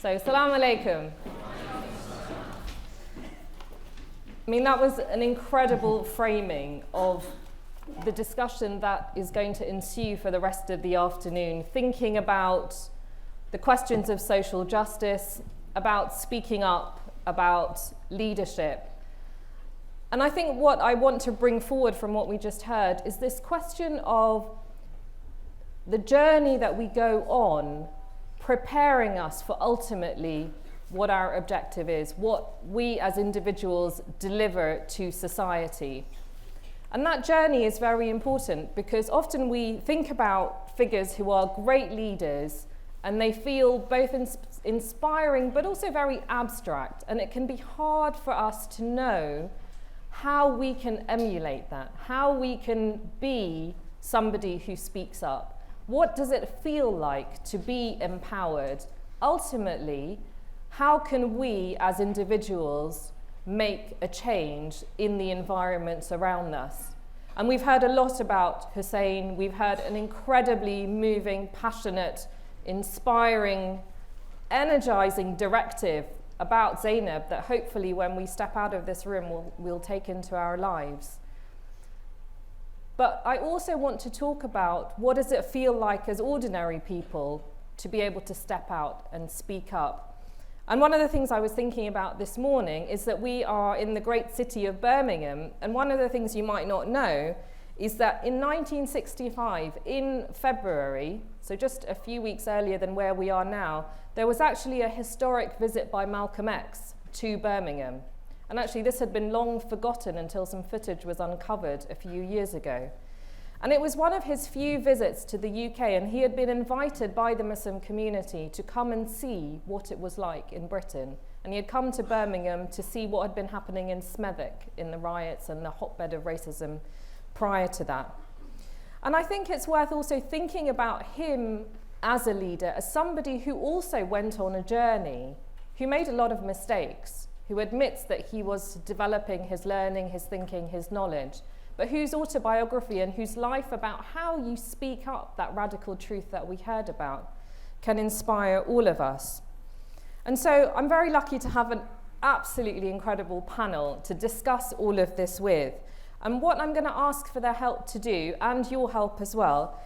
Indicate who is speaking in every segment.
Speaker 1: So, Assalamu alaikum. I mean, that was an incredible framing of the discussion that is going to ensue for the rest of the afternoon, thinking about the questions of social justice, about speaking up, about leadership. And I think what I want to bring forward from what we just heard is this question of the journey that we go on, preparing us for ultimately what our objective is, what we as individuals deliver to society. And that journey is very important because often we think about figures who are great leaders and they feel both inspiring but also very abstract, and it can be hard for us to know how we can emulate that, how we can be somebody who speaks up. What does it feel like to be empowered? Ultimately, how can we as individuals make a change in the environments around us? And we've heard a lot about Hussein. We've heard an incredibly moving, passionate, inspiring, energizing directive about Zainab that hopefully when we step out of this room we'll take into our lives. But I also want to talk about what does it feel like as ordinary people to be able to step out and speak up. And one of the things I was thinking about this morning is that we are in the great city of Birmingham, and one of the things you might not know is that in 1965, in February, so just a few weeks earlier than where we are now, there was actually a historic visit by Malcolm X to Birmingham. And actually this had been long forgotten until some footage was uncovered a few years ago. And it was one of his few visits to the UK, and he had been invited by the Muslim community to come and see what it was like in Britain. And he had come to Birmingham to see what had been happening in Smethwick in the riots and the hotbed of racism prior to that. And I think it's worth also thinking about him as a leader, as somebody who also went on a journey, who made a lot of mistakes, who admits that he was developing his learning, his thinking, his knowledge, but whose autobiography and whose life about how you speak up that radical truth that we heard about can inspire all of us. And so I'm very lucky to have an absolutely incredible panel to discuss all of this with. And what I'm going to ask for their help to do, and your help as well,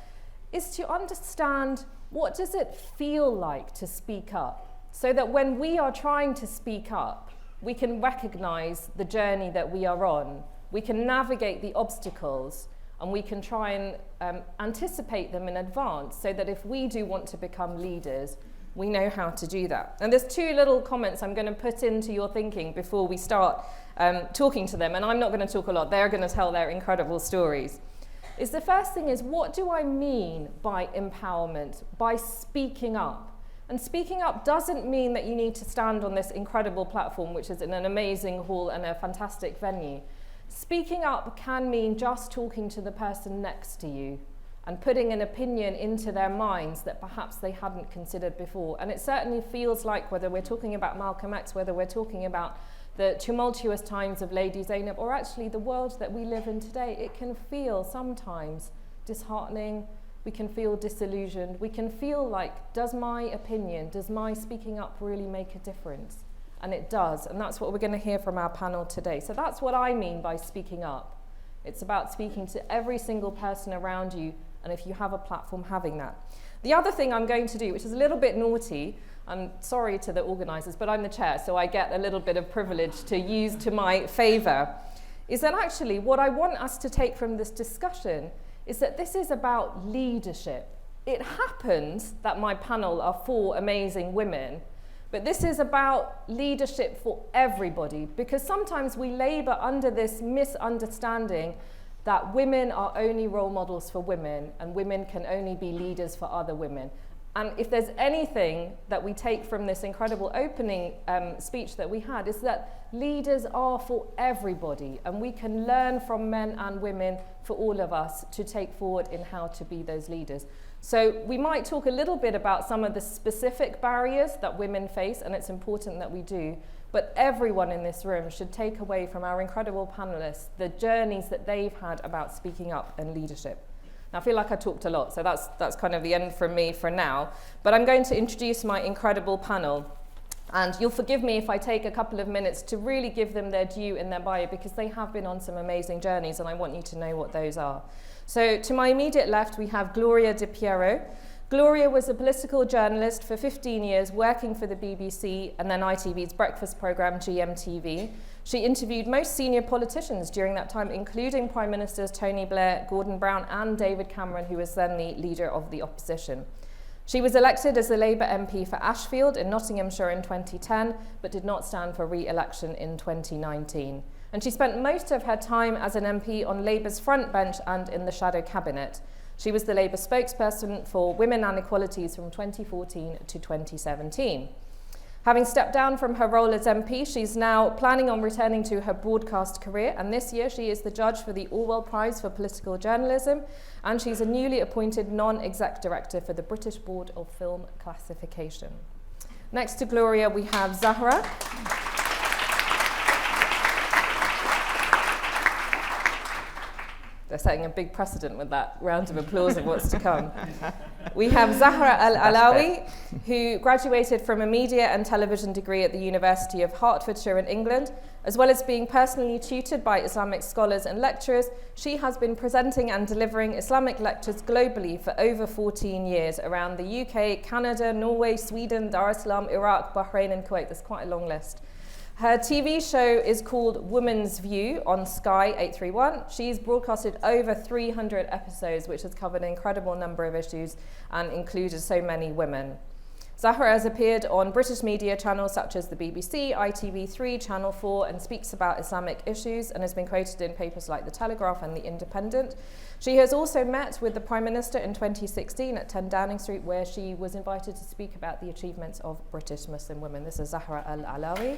Speaker 1: is to understand what does it feel like to speak up, so that when we are trying to speak up, we can recognize the journey that we are on. We can navigate the obstacles, and we can try and anticipate them in advance so that if we do want to become leaders, we know how to do that. And there's two little comments I'm going to put into your thinking before we start talking to them, and I'm not going to talk a lot. They're going to tell their incredible stories. The first thing is, what do I mean by empowerment, by speaking up? And speaking up doesn't mean that you need to stand on this incredible platform, which is in an amazing hall and a fantastic venue. Speaking up can mean just talking to the person next to you and putting an opinion into their minds that perhaps they hadn't considered before. And it certainly feels like, whether we're talking about Malcolm X, whether we're talking about the tumultuous times of Lady Zainab, or actually the world that we live in today, it can feel sometimes disheartening. We can feel disillusioned. We can feel like, does my opinion, does my speaking up really make a difference? And it does, and that's what we're going to hear from our panel today. So that's what I mean by speaking up. It's about speaking to every single person around you, and if you have a platform, having that. The other thing I'm going to do, which is a little bit naughty, I'm sorry to the organisers, but I'm the chair, so I get a little bit of privilege to use to my favour, is that actually what I want us to take from this discussion is that this is about leadership. It happens that my panel are 4 amazing women, but this is about leadership for everybody, because sometimes we labour under this misunderstanding that women are only role models for women and women can only be leaders for other women. And if there's anything that we take from this incredible opening speech that we had, is that leaders are for everybody, and we can learn from men and women, for all of us, to take forward in how to be those leaders. So we might talk a little bit about some of the specific barriers that women face, and it's important that we do, but everyone in this room should take away from our incredible panelists the journeys that they've had about speaking up and leadership. Now, I feel like I talked a lot, so that's kind of the end from me for now. But I'm going to introduce my incredible panel. And you'll forgive me if I take a couple of minutes to really give them their due in their bio, because they have been on some amazing journeys and I want you to know what those are. So to my immediate left, we have Gloria de Piero. Gloria was a political journalist for 15 years, working for the BBC and then ITV's breakfast programme, GMTV. She interviewed most senior politicians during that time, including Prime Ministers Tony Blair, Gordon Brown and David Cameron, who was then the leader of the opposition. She was elected as the Labour MP for Ashfield in Nottinghamshire in 2010, but did not stand for re-election in 2019. And she spent most of her time as an MP on Labour's front bench and in the shadow cabinet. She was the Labour spokesperson for Women and Equalities from 2014 to 2017. Having stepped down from her role as MP, she's now planning on returning to her broadcast career, and this year she is the judge for the Orwell Prize for Political Journalism, and she's a newly appointed non-exec director for the British Board of Film Classification. Next to Gloria, we have Zahra. They're setting a big precedent with that round of applause of what's to come. We have Zahra Alawi, who graduated from a media and television degree at the University of Hertfordshire in England. As well as being personally tutored by Islamic scholars and lecturers, she has been presenting and delivering Islamic lectures globally for over 14 years around the UK, Canada, Norway, Sweden, Dar es Salaam, Iraq, Bahrain and Kuwait. There's quite a long list. Her TV show is called Woman's View on Sky 831. She's broadcasted over 300 episodes, which has covered an incredible number of issues and included so many women. Zahra has appeared on British media channels such as the BBC, ITV3, Channel 4, and speaks about Islamic issues and has been quoted in papers like The Telegraph and The Independent. She has also met with the Prime Minister in 2016 at 10 Downing Street, where she was invited to speak about the achievements of British Muslim women. This is Zahra Al-Alawi.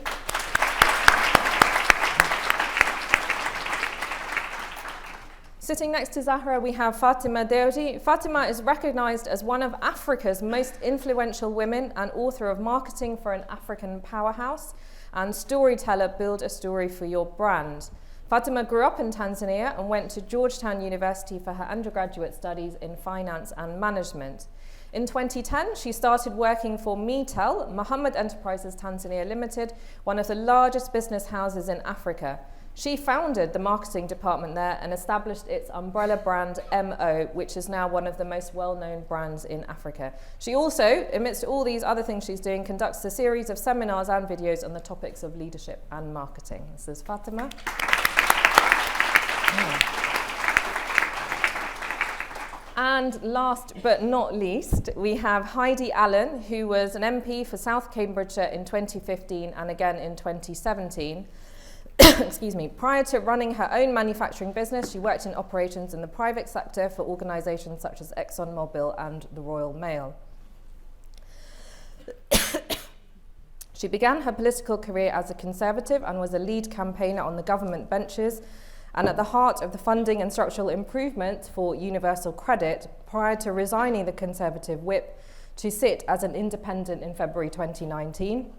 Speaker 1: Sitting next to Zahra, we have Fatema Dewji. Fatema is recognised as one of Africa's most influential women and author of Marketing for an African Powerhouse and Storyteller, Build a Story for Your Brand. Fatema grew up in Tanzania and went to Georgetown University for her undergraduate studies in finance and management. In 2010, she started working for MeTL, Mohammed Enterprises Tanzania Limited, one of the largest business houses in Africa. She founded the marketing department there and established its umbrella brand MO, which is now one of the most well-known brands in Africa. She also, amidst all these other things she's doing, conducts a series of seminars and videos on the topics of leadership and marketing. This is Fatema. And last but not least, we have Heidi Allen, who was an MP for South Cambridgeshire in 2015 and again in 2017. Excuse me. Prior to running her own manufacturing business, she worked in operations in the private sector for organisations such as ExxonMobil and the Royal Mail. She began her political career as a Conservative and was a lead campaigner on the government benches and at the heart of the funding and structural improvements for universal credit prior to resigning the Conservative whip to sit as an independent in February 2019.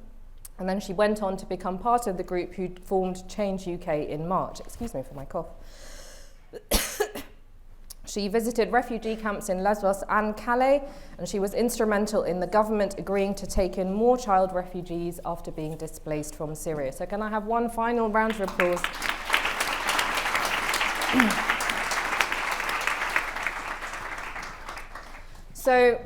Speaker 1: And then she went on to become part of the group who formed Change UK in March. Excuse me for my cough. She visited refugee camps in Lesbos and Calais, and she was instrumental in the government agreeing to take in more child refugees after being displaced from Syria. So can I have one final round of applause? So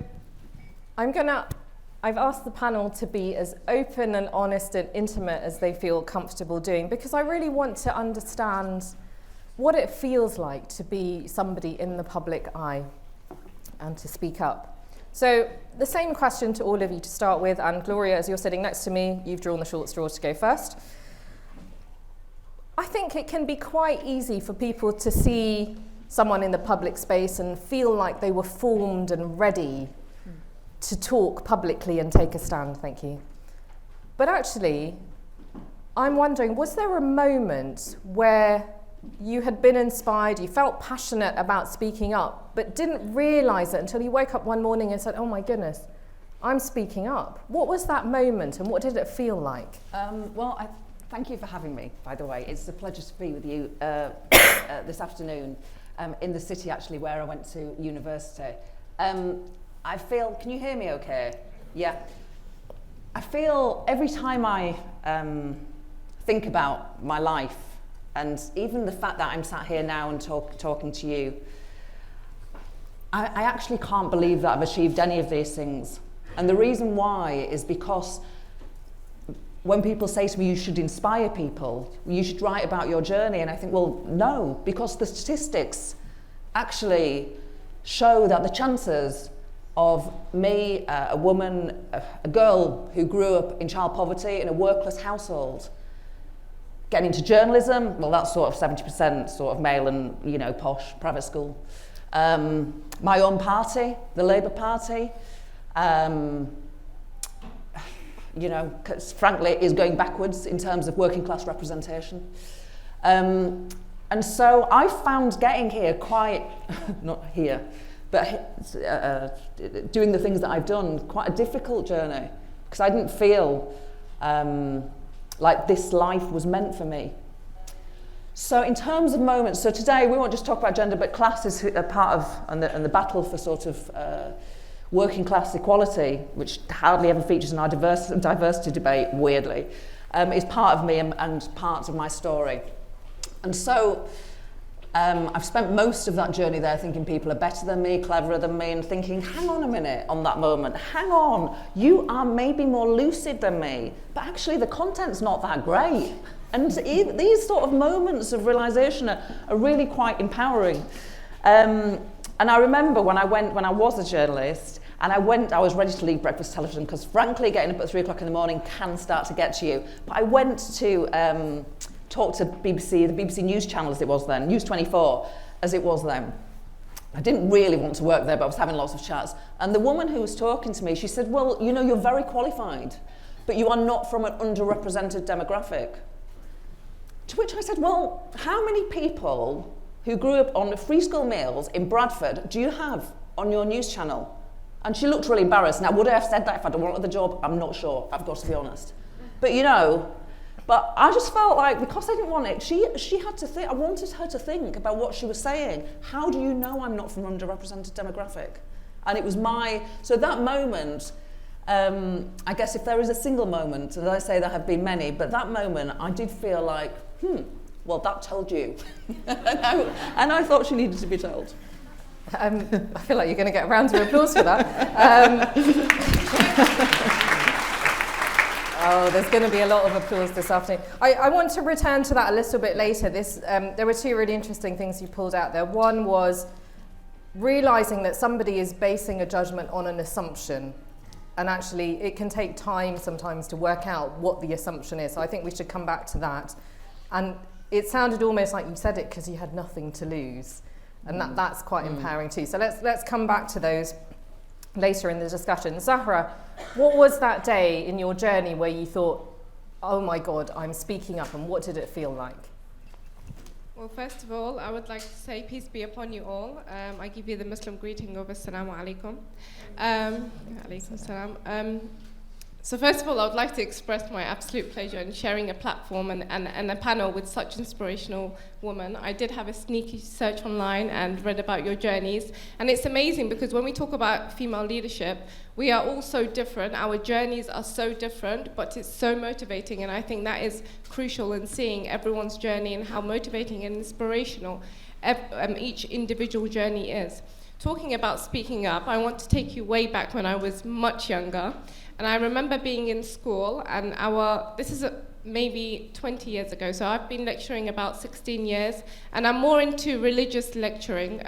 Speaker 1: I've asked the panel to be as open and honest and intimate as they feel comfortable doing, because I really want to understand what it feels like to be somebody in the public eye and to speak up. So the same question to all of you to start with, and Gloria, as you're sitting next to me, you've drawn the short straw to go first. I think it can be quite easy for people to see someone in the public space and feel like they were formed and ready to talk publicly and take a stand, thank you. But actually, I'm wondering, was there a moment where you had been inspired, you felt passionate about speaking up, but didn't realise it until you woke up one morning and said, oh my goodness, I'm speaking up? What was that moment and what did it feel like?
Speaker 2: Thank you for having me, by the way. It's a pleasure to be with you this afternoon in the city, actually, where I went to university. I feel, can you hear me okay? Yeah. I feel every time I think about my life, and even the fact that I'm sat here now and talking to you, I actually can't believe that I've achieved any of these things. And the reason why is because when people say to me, you should inspire people, you should write about your journey, and I think, well, no, because the statistics actually show that the chances of me, a woman, a girl who grew up in child poverty in a work-class household, getting into journalism, well, that's sort of 70% sort of male and, you know, posh, private school. My own party, the Labour Party, you know, 'cause frankly, it is going backwards in terms of working class representation. And so I found getting here quite, not here, but doing the things that I've done, quite a difficult journey, because I didn't feel like this life was meant for me. So in terms of moments, so today we won't just talk about gender, but class is a part of, and the battle for sort of working class equality, which hardly ever features in our diversity debate, weirdly, is part of me and part of my story. And so I've spent most of that journey there thinking people are better than me, cleverer than me, and thinking, hang on a minute on that moment, hang on, you are maybe more lucid than me, but actually the content's not that great. And these sort of moments of realisation are really quite empowering. And I remember when I was a journalist, and I was ready to leave breakfast television, because frankly, getting up at 3 o'clock in the morning can start to get to you. But I went to talk to BBC, the BBC News channel as it was then, News 24 as it was then. I didn't really want to work there, but I was having lots of chats. And the woman who was talking to me, she said, well, you know, you're very qualified, but you are not from an underrepresented demographic. To which I said, well, how many people who grew up on free school meals in Bradford do you have on your news channel? And she looked really embarrassed. Now, would I have said that if I'd wanted the job? I'm not sure, I've got to be honest. But you know, but I just felt like, because I didn't want it, she had to think, I wanted her to think about what she was saying. How do you know I'm not from an underrepresented demographic? And it was so that moment, I guess if there is a single moment, and I say there have been many, but that moment I did feel like, well, that told you. and I thought she needed to be told.
Speaker 1: I feel like you're going to get a round of applause for that. Oh, there's going to be a lot of applause this afternoon. I want to return to that a little bit later. There were two really interesting things you pulled out there. One was realising that somebody is basing a judgment on an assumption, and actually it can take time sometimes to work out what the assumption is. So I think we should come back to that. And it sounded almost like you said it because you had nothing to lose. And that's quite empowering too. So let's come back to those later in the discussion. Zahra, what was that day in your journey where you thought, oh my God, I'm speaking up, and what did it feel like?
Speaker 3: Well, first of all, I would like to say peace be upon you all. I give you the Muslim greeting of Assalamu alaikum. Alaikum salam. So first of all, I would like to express my absolute pleasure in sharing a platform and a panel with such inspirational women. I did have a sneaky search online and read about your journeys. And it's amazing because when we talk about female leadership, we are all so different. Our journeys are so different, but it's so motivating. And I think that is crucial in seeing everyone's journey and how motivating and inspirational each individual journey is. Talking about speaking up, I want to take you way back when I was much younger. And I remember being in school, and this is maybe 20 years ago, so I've been lecturing about 16 years, and I'm more into religious lecturing,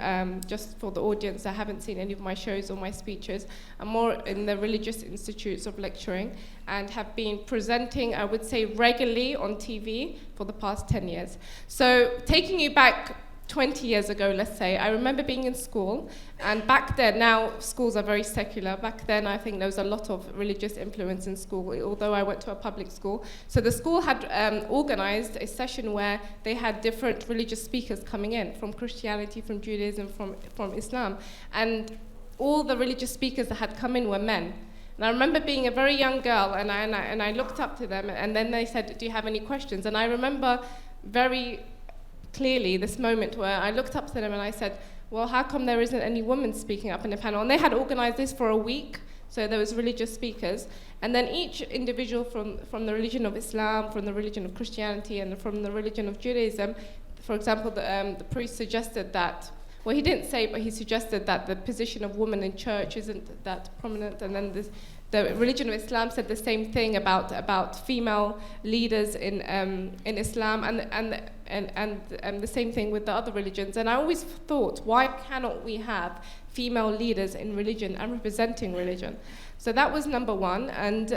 Speaker 3: just for the audience that haven't seen any of my shows or my speeches. I'm more in the religious institutes of lecturing, and have been presenting, I would say, regularly on TV for the past 10 years. So taking you back 20 years ago, let's say, I remember being in school, and back then, now schools are very secular. Back then, I think there was a lot of religious influence in school, although I went to a public school. So the school had organized a session where they had different religious speakers coming in, from Christianity, from Judaism, from Islam. And all the religious speakers that had come in were men. And I remember being a very young girl, and I looked up to them, and then they said, do you have any questions? And I remember very clearly this moment where I looked up to them and I said, well, how come there isn't any women speaking up in the panel? And they had organized this for a week. So there was religious speakers. And then each individual from the religion of Islam, from the religion of Christianity, and from the religion of Judaism, for example, the priest suggested that, well, he didn't say, but he suggested that the position of women in church isn't that prominent. And then the religion of Islam said the same thing about female leaders in Islam, and the same thing with the other religions. And I always thought, why cannot we have female leaders in religion and representing religion? So that was number one, and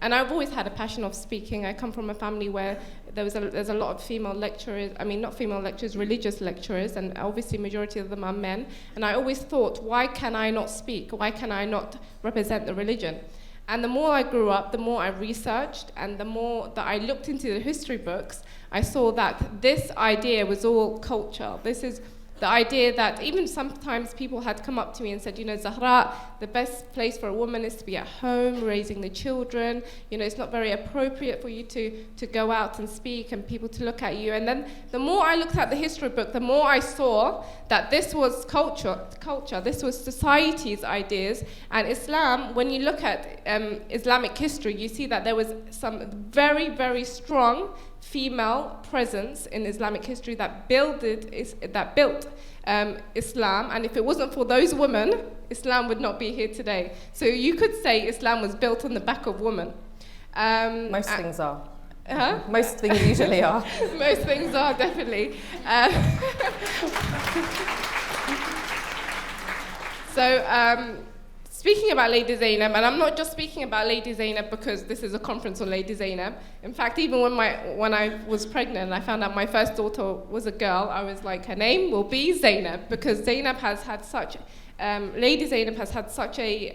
Speaker 3: I've always had a passion of speaking. I come from a family where there's a lot of female lecturers, not female lecturers, religious lecturers, and obviously majority of them are men. And I always thought, why can I not speak? Why can I not represent the religion? And the more I grew up, the more I researched, and the more that I looked into the history books, I saw that this idea was all culture. This is the idea that even sometimes people had come up to me and said, Zahra, the best place for a woman is to be at home, raising the children. It's not very appropriate for you to go out and speak and people to look at you. And then the more I looked at the history book, the more I saw that this was culture, this was society's ideas. And Islam, when you look at Islamic history, you see that there was some very, very strong female presence in Islamic history that built Islam, and if it wasn't for those women, Islam would not be here today. So you could say Islam was built on the back of women.
Speaker 1: Most things are. Most things usually are.
Speaker 3: Most things are, definitely. Speaking about Lady Zainab, and I'm not just speaking about Lady Zainab because this is a conference on Lady Zainab. In fact, even when I was pregnant and I found out my first daughter was a girl, I was like, her name will be Zainab, because Zainab has had such Lady Zainab has had such a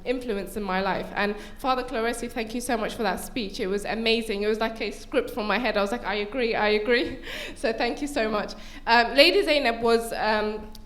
Speaker 3: influence in my life. And Father Claresi, thank you so much for that speech. It was amazing. It was like a script from my head. I was like, I agree. So thank you so much. Lady Zainab was,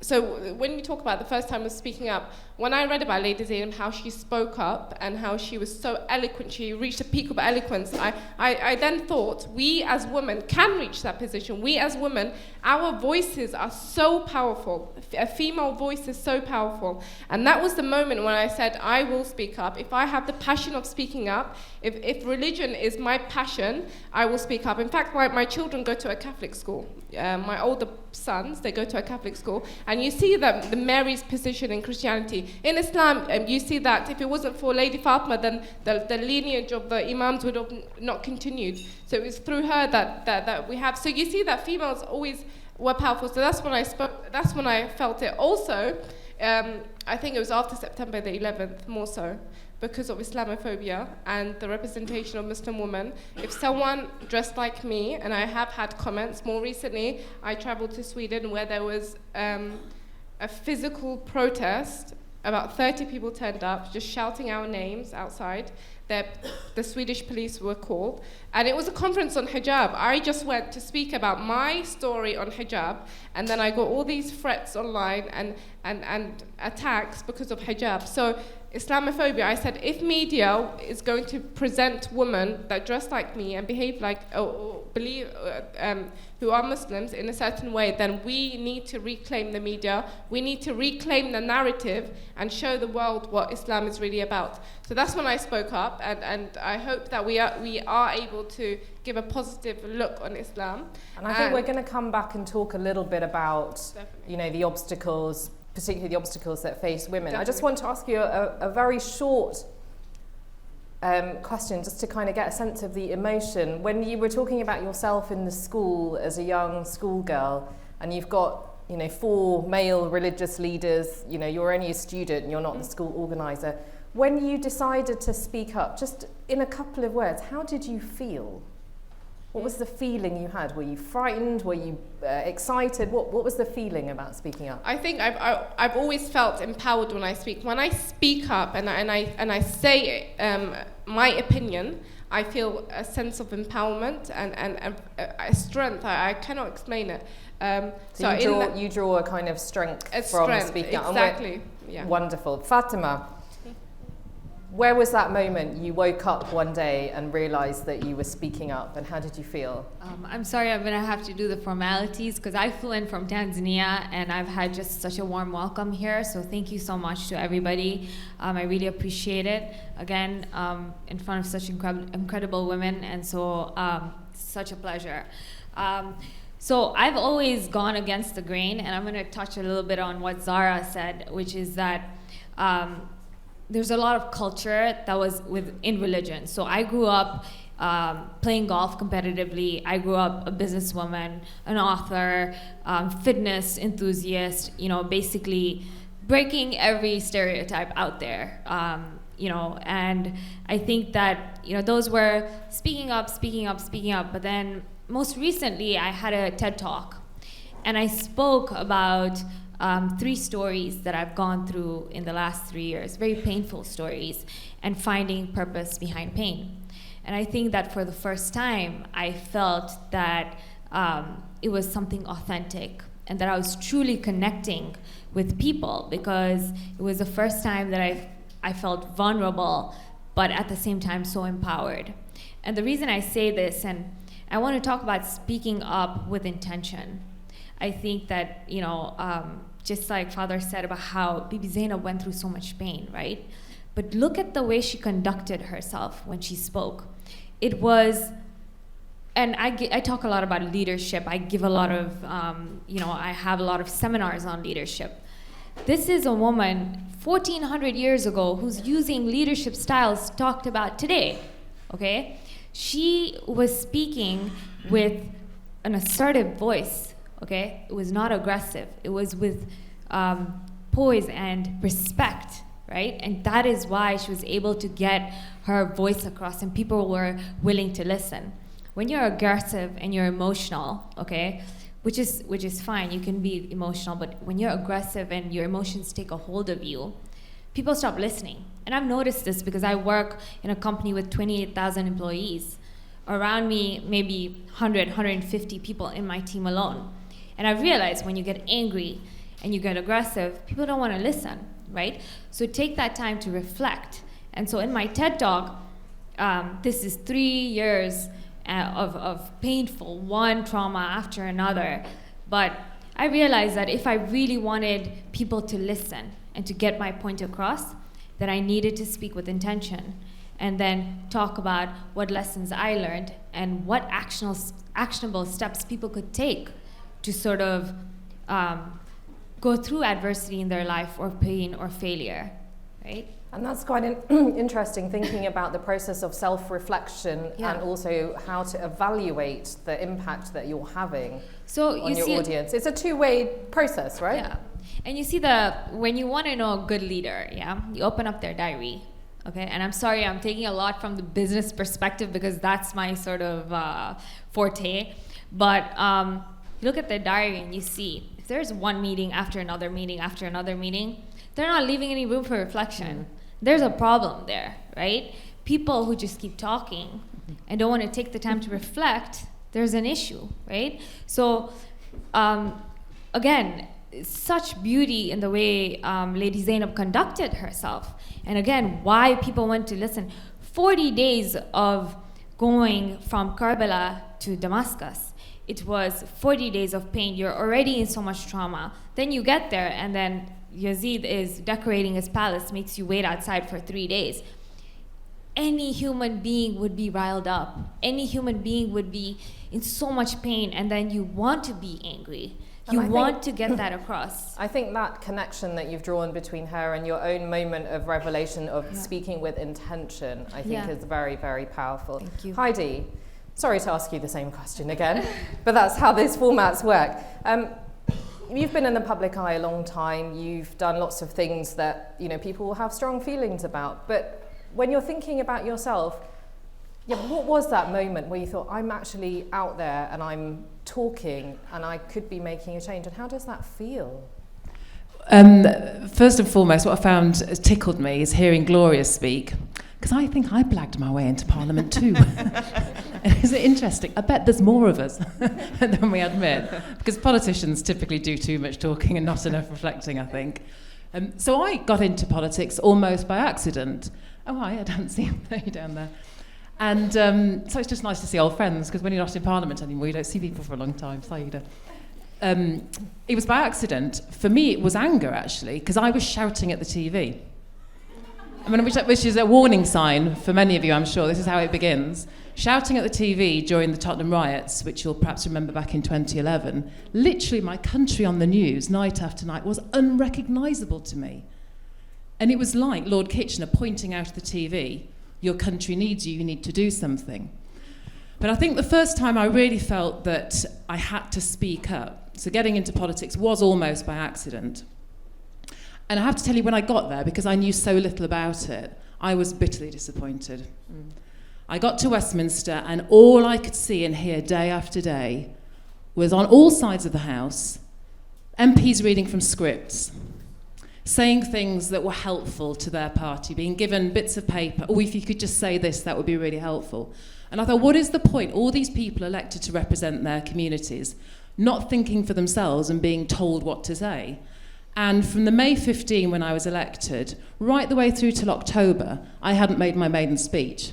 Speaker 3: so when you talk about the first time of speaking up, when I read about Lady Zainab, how she spoke up and how she was so eloquent, she reached a peak of eloquence, I then thought, we as women can reach that position. We as women, our voices are so powerful. A female voice is so powerful. And that was the moment when I said, I will speak up. If I have the passion of speaking up, if religion is my passion, I will speak up. In fact, my children go to a Catholic school. My older sons, they go to a Catholic school, and you see that the Mary's position in Christianity. In Islam, you see that if it wasn't for Lady Fatema, then the lineage of the Imams would have not continued. So it was through her that we have. So you see that females always were powerful. So that's when I spoke. That's when I felt it. Also, I think it was after September the 11th, more so, because of Islamophobia and the representation of Muslim women. If someone dressed like me, and I have had comments, more recently I traveled to Sweden where there was a physical protest. About 30 people turned up, just shouting our names outside. The Swedish police were called. And it was a conference on hijab. I just went to speak about my story on hijab, and then I got all these threats online and attacks because of hijab. So Islamophobia, I said, if media is going to present women that dress like me and behave like, or believe, who are Muslims in a certain way, then we need to reclaim the media. We need to reclaim the narrative and show the world what Islam is really about. So that's when I spoke up, and I hope that we are able to give a positive look on Islam.
Speaker 1: And I think we're going to come back and talk a little bit about,
Speaker 3: Definitely.
Speaker 1: The obstacles, particularly the obstacles that face women.
Speaker 3: Definitely.
Speaker 1: I just want to ask you a very short question, just to kind of get a sense of the emotion. When you were talking about yourself in the school as a young schoolgirl, and you've got 4 male religious leaders, you're only a student and you're not the school organizer. When you decided to speak up, just in a couple of words, how did you feel? What was the feeling you had? Were you frightened? Were you excited? What was the feeling about speaking up?
Speaker 3: I think I've always felt empowered when I speak. When I speak up and I say my opinion, I feel a sense of empowerment and a strength. I cannot explain it.
Speaker 1: So you draw a kind of strength from speaking up.
Speaker 3: Exactly. Yeah.
Speaker 1: Wonderful. Fatema, where was that moment you woke up one day and realized that you were speaking up, and how did you feel?
Speaker 4: I'm sorry, I'm gonna have to do the formalities because I flew in from Tanzania and I've had just such a warm welcome here. So thank you so much to everybody. I really appreciate it. Again, in front of such incredible women, and so such a pleasure. So I've always gone against the grain, and I'm gonna touch a little bit on what Zahra said, which is that there's a lot of culture that was in religion. So I grew up playing golf competitively. I grew up a businesswoman, an author, fitness enthusiast, basically breaking every stereotype out there, and I think that, those were speaking up, but then most recently I had a TED Talk, and I spoke about 3 stories that I've gone through in the last 3 years, very painful stories, and finding purpose behind pain. And I think that for the first time, I felt that it was something authentic, and that I was truly connecting with people, because it was the first time that I felt vulnerable, but at the same time so empowered. And the reason I say this, and I want to talk about speaking up with intention. I think that, just like Father said about how Bibi Zainab went through so much pain, right? But look at the way she conducted herself when she spoke. It was, and I talk a lot about leadership. I give a lot of, I have a lot of seminars on leadership. This is a woman 1,400 years ago who's using leadership styles talked about today, okay? She was speaking with an assertive voice, okay? It was not aggressive. It was with poise and respect, right? And that is why she was able to get her voice across, and people were willing to listen. When you're aggressive and you're emotional, okay, which is fine, you can be emotional, but when you're aggressive and your emotions take a hold of you, people stop listening. And I've noticed this because I work in a company with 28,000 employees. Around me, maybe 100, 150 people in my team alone. And I've realized when you get angry and you get aggressive, people don't want to listen, right? So take that time to reflect. And so in my TED Talk, this is 3 years of painful, one trauma after another. But I realized that if I really wanted people to listen and to get my point across, that I needed to speak with intention, and then talk about what lessons I learned and what actionable steps people could take to sort of go through adversity in their life, or pain, or failure, right?
Speaker 1: And that's quite interesting, thinking about the process of self-reflection, and also how to evaluate the impact that you're having on your audience. It's a two-way process, right?
Speaker 4: Yeah. And you see when you want to know a good leader, you open up their diary. Okay, and I'm sorry, I'm taking a lot from the business perspective because that's my sort of forte. But you look at their diary and you see if there's one meeting after another meeting after another meeting, they're not leaving any room for reflection. There's a problem there, right? People who just keep talking and don't want to take the time to reflect, there's an issue, right? So again, such beauty in the way Lady Zainab conducted herself. And again, why people went to listen. 40 days of going from Karbala to Damascus. It was 40 days of pain. You're already in so much trauma. Then you get there, and then Yazid is decorating his palace, makes you wait outside for 3 days. Any human being would be riled up. Any human being would be in so much pain, and then you want to be angry. You want to get that across.
Speaker 1: I think that connection that you've drawn between her and your own moment of revelation of speaking with intention, I think is very, very powerful.
Speaker 4: Thank you.
Speaker 1: Heidi, sorry to ask you the same question again, but that's how these formats work. You've been in the public eye a long time. You've done lots of things that people will have strong feelings about. But when you're thinking about yourself, what was that moment where you thought, I'm actually out there and I'm talking and I could be making a change? And how does that feel?
Speaker 5: First and foremost, what I found has tickled me is hearing Gloria speak, because I think I blagged my way into Parliament too. Is it interesting? I bet there's more of us than we admit, because politicians typically do too much talking and not enough reflecting, I think. So I got into politics almost by accident. Oh, hi, I don't see you down there. And so it's just nice to see old friends, because when you're not in Parliament anymore, you don't see people for a long time. So you don't. It was by accident. For me, it was anger, actually, because I was shouting at the TV. I mean, which is a warning sign for many of you, I'm sure. This is how it begins. Shouting at the TV during the Tottenham riots, which you'll perhaps remember back in 2011, literally my country on the news, night after night, was unrecognisable to me. And it was like Lord Kitchener pointing out at the TV, your country needs you need to do something. But I think the first time I really felt that I had to speak up, so getting into politics was almost by accident. And I have to tell you, when I got there, because I knew so little about it, I was bitterly disappointed. I got to Westminster, and all I could see and hear day after day was, on all sides of the House, MPs reading from scripts, saying things that were helpful to their party, being given bits of paper, oh, if you could just say this, that would be really helpful. And I thought, what is the point? All these people elected to represent their communities, not thinking for themselves and being told what to say. And from the May 15, when I was elected, right the way through till October, I hadn't made my maiden speech.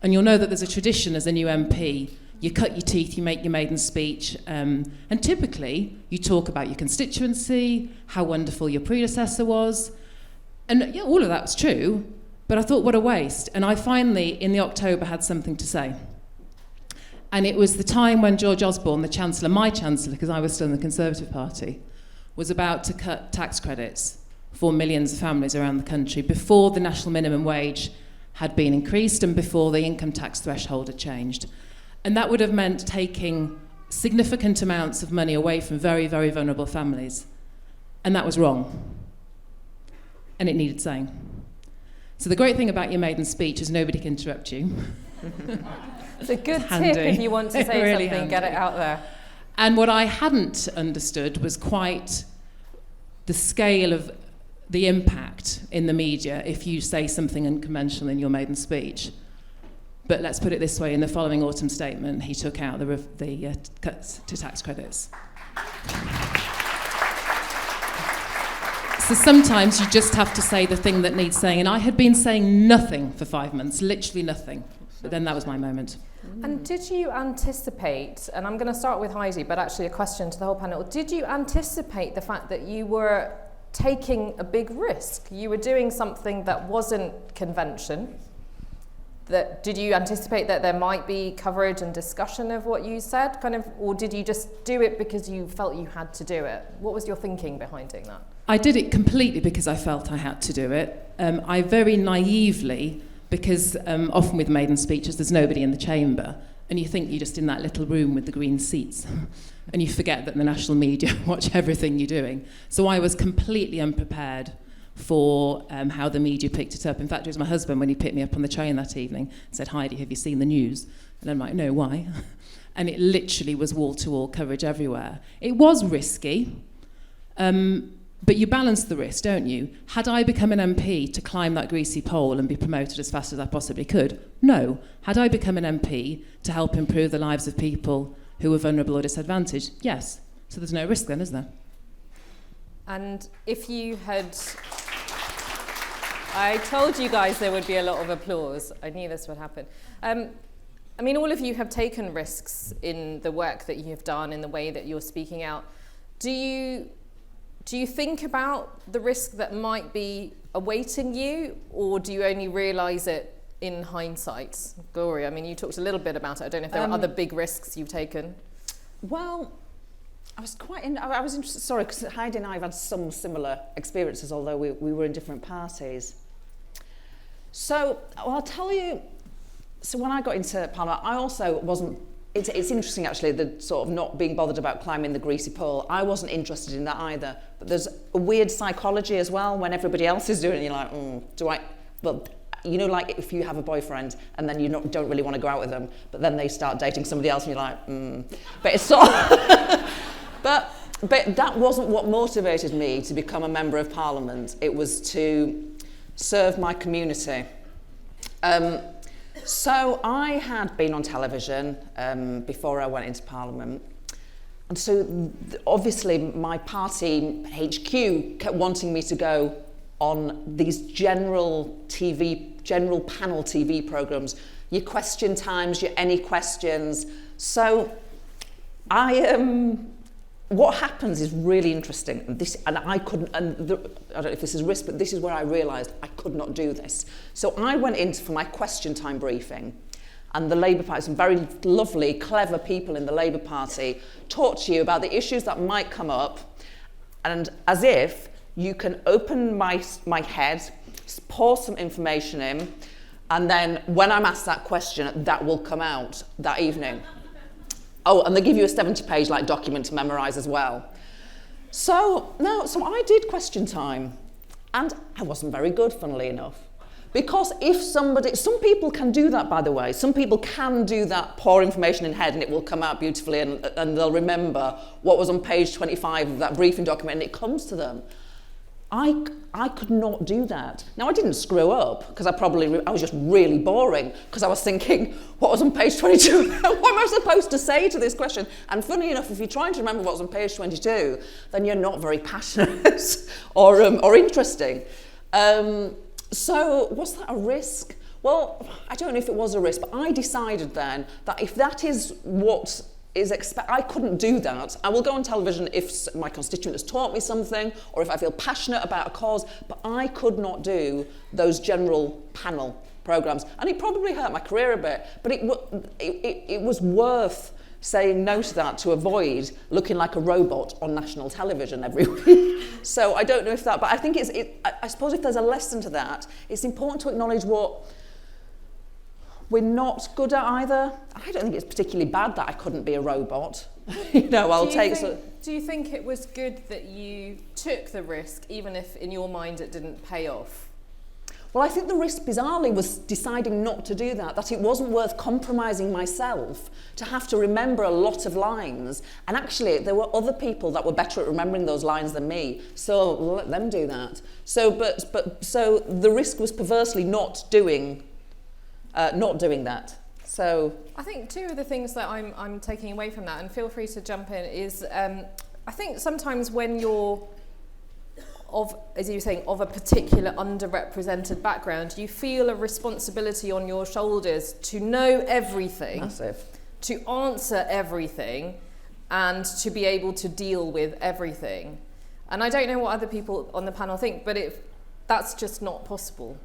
Speaker 5: And you'll know that there's a tradition as a new MP. You cut your teeth, you make your maiden speech, and typically you talk about your constituency, how wonderful your predecessor was. And yeah, all of that was true, but I thought, what a waste. And I finally, in the October, had something to say. And it was the time when George Osborne, the Chancellor, my Chancellor, because I was still in the Conservative Party, was about to cut tax credits for millions of families around the country before the national minimum wage had been increased and before the income tax threshold had changed. And that would have meant taking significant amounts of money away from very, very vulnerable families. And that was wrong. And it needed saying. So the great thing about your maiden speech is nobody can interrupt you.
Speaker 1: It's a good tip if you want to say really something, handy. Get it out there.
Speaker 5: And what I hadn't understood was quite the scale of the impact in the media if you say something unconventional in your maiden speech. But let's put it this way, in the following autumn statement, he took out the cuts to tax credits. So sometimes you just have to say the thing that needs saying. And I had been saying nothing for 5 months, literally nothing. But then that was my moment.
Speaker 1: And did you anticipate, and I'm going to start with Heidi, but actually a question to the whole panel, did you anticipate the fact that you were taking a big risk? You were doing something that wasn't convention. Did you anticipate that there might be coverage and discussion of what you said, or did you just do it because you felt you had to do it? What was your thinking behind doing that? I
Speaker 5: did it completely because I felt I had to do it. I very naively, because often with maiden speeches there's nobody in the chamber, and you think you're just in that little room with the green seats, and you forget that the national media watch everything you're doing. So I was completely unprepared for how the media picked it up. In fact, it was my husband, when he picked me up on the train that evening, said, Heidi, have you seen the news? And I'm like, no, why? And it literally was wall-to-wall coverage everywhere. It was risky, but you balance the risk, don't you? Had I become an MP to climb that greasy pole and be promoted as fast as I possibly could? No. Had I become an MP to help improve the lives of people who were vulnerable or disadvantaged? Yes. So there's no risk then, is there? And if you had... I told you guys there would be a lot of applause. I knew this would happen. I mean, all of you have taken risks in the work that you have done, in the way that you're speaking out. Do you think about the risk that might be awaiting you, or do you only realise it in hindsight? Gloria, I mean, you talked a little bit about it. I don't know if there are other big risks you've taken.
Speaker 2: Well, I was interested, sorry, because Heidi and I have had some similar experiences, although we were in different parties. So, well, I'll tell you, so when I got into Parliament, I also wasn't, it's interesting actually, the sort of not being bothered about climbing the greasy pole. I wasn't interested in that either. But there's a weird psychology as well, when everybody else is doing it, you're like, well, you know, like if you have a boyfriend and then you don't really want to go out with them, but then they start dating somebody else and you're like, But it's sort of... But that wasn't what motivated me to become a member of Parliament. It was to serve my community. So I had been on television before I went into Parliament. And so obviously my party HQ kept wanting me to go on these general TV general panel TV programmes, your question times, your any questions. So what happens is really interesting, and I couldn't, I don't know if this is risk, but this is where I realised I could not do this. So I went in for my question time briefing, and the Labour Party, some very lovely, clever people in the Labour Party, talk to you about the issues that might come up, and as if you can open my head, pour some information in, and then when I'm asked that question, that will come out that evening. Oh, and they give you a 70-page document to memorise as well. So I did question time, and I wasn't very good, funnily enough. Because some people can do that, by the way. Some people can do that, pour information in head, and it will come out beautifully, and they'll remember what was on page 25 of that briefing document, and it comes to them. I could not do that. Now, I didn't screw up, because I was just really boring, because I was thinking, what was on page 22? What am I supposed to say to this question? And funny enough, if you're trying to remember what was on page 22, then you're not very passionate or interesting. So was that a risk? Well, I don't know if it was a risk, but I decided then that if that is what is I couldn't do that. I will go on television if my constituent has taught me something or if I feel passionate about a cause, but I could not do those general panel programmes. And it probably hurt my career a bit, but it was worth saying no to that to avoid looking like a robot on national television every week. So I don't know if that, but I think I suppose if there's a lesson to that, it's important to acknowledge what we're not good at either. I don't think it's particularly bad that I couldn't be a robot. Do you think it was good that you took the risk, even if in your mind it didn't pay off? Well, I think the risk, bizarrely, was deciding not to do that it wasn't worth compromising myself to have to remember a lot of lines. And actually, there were other people that were better at remembering those lines than me, so let them do that. So the risk was perversely not doing that. So I think two of the things that I'm taking away from that, and feel free to jump in, is I think sometimes when you're as you were saying, of a particular underrepresented background, you feel a responsibility on your shoulders to know everything, massive, to answer everything, and to be able to deal with everything. And I don't know what other people on the panel think, but that's just not possible.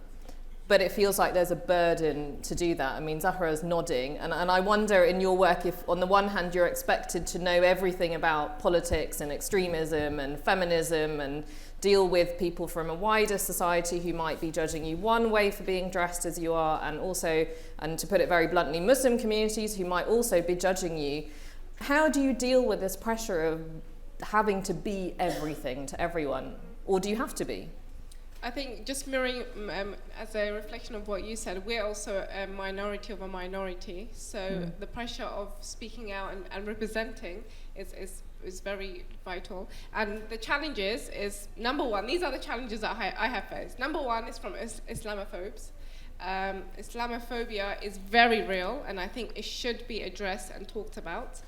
Speaker 2: But it feels like there's a burden to do that. I mean, Zahra is nodding, and I wonder in your work if, on the one hand, you're expected to know everything about politics and extremism and feminism and deal with people from a wider society who might be judging you one way for being dressed as you are, and also, and to put it very bluntly, Muslim communities who might also be judging you. How do you deal with this pressure of having to be everything to everyone? Or do you have to be?
Speaker 3: I think just mirroring as a reflection of what you said, we're also a minority of a minority. So the pressure of speaking out and representing is very vital. And the challenges is, number one, these are the challenges that I have faced. Number one is from Islamophobes. Islamophobia is very real, and I think it should be addressed and talked about.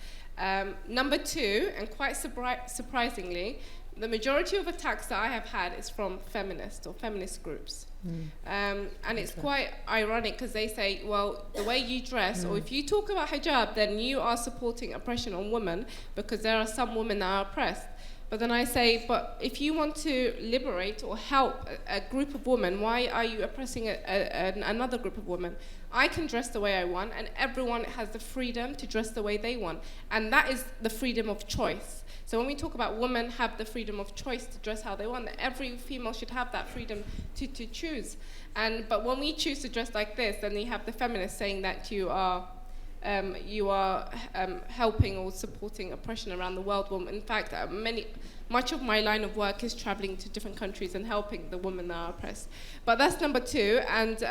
Speaker 3: Number two, and quite surprisingly, the majority of attacks that I have had is from feminists or feminist groups. And it's quite ironic because they say, well, the way you dress, or if you talk about hijab, then you are supporting oppression on women because there are some women that are oppressed. But then I say, but if you want to liberate or help a group of women, why are you oppressing another group of women? I can dress the way I want, and everyone has the freedom to dress the way they want. And that is the freedom of choice. So when we talk about women have the freedom of choice to dress how they want, every female should have that freedom to choose. But when we choose to dress like this, then you have the feminists saying that you are helping or supporting oppression around the world. Well, in fact, much of my line of work is traveling to different countries and helping the women that are oppressed. But that's number two. And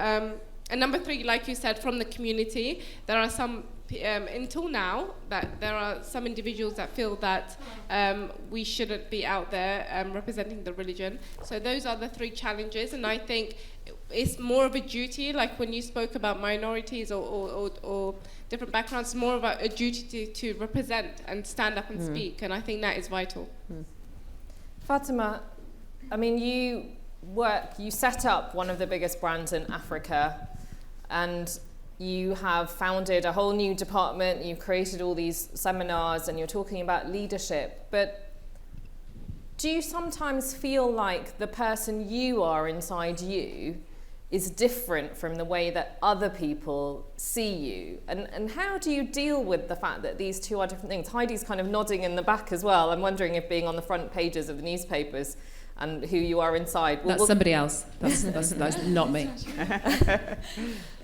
Speaker 3: number three, like you said, from the community, there are some, until now, that there are some individuals that feel that we shouldn't be out there representing the religion. So those are the three challenges, and I think it's more of a duty, like when you spoke about minorities or different backgrounds, it's more about a duty to represent and stand up and speak, and I think that is vital.
Speaker 1: Fatema, I mean, you set up one of the biggest brands in Africa, and you have founded a whole new department, you've created all these seminars, and you're talking about leadership. But do you sometimes feel like the person you are inside you is different from the way that other people see you? And how do you deal with the fact that these two are different things? Heidi's kind of nodding in the back as well. I'm wondering if being on the front pages of the newspapers and who you are inside.
Speaker 5: That's somebody else. That's not me.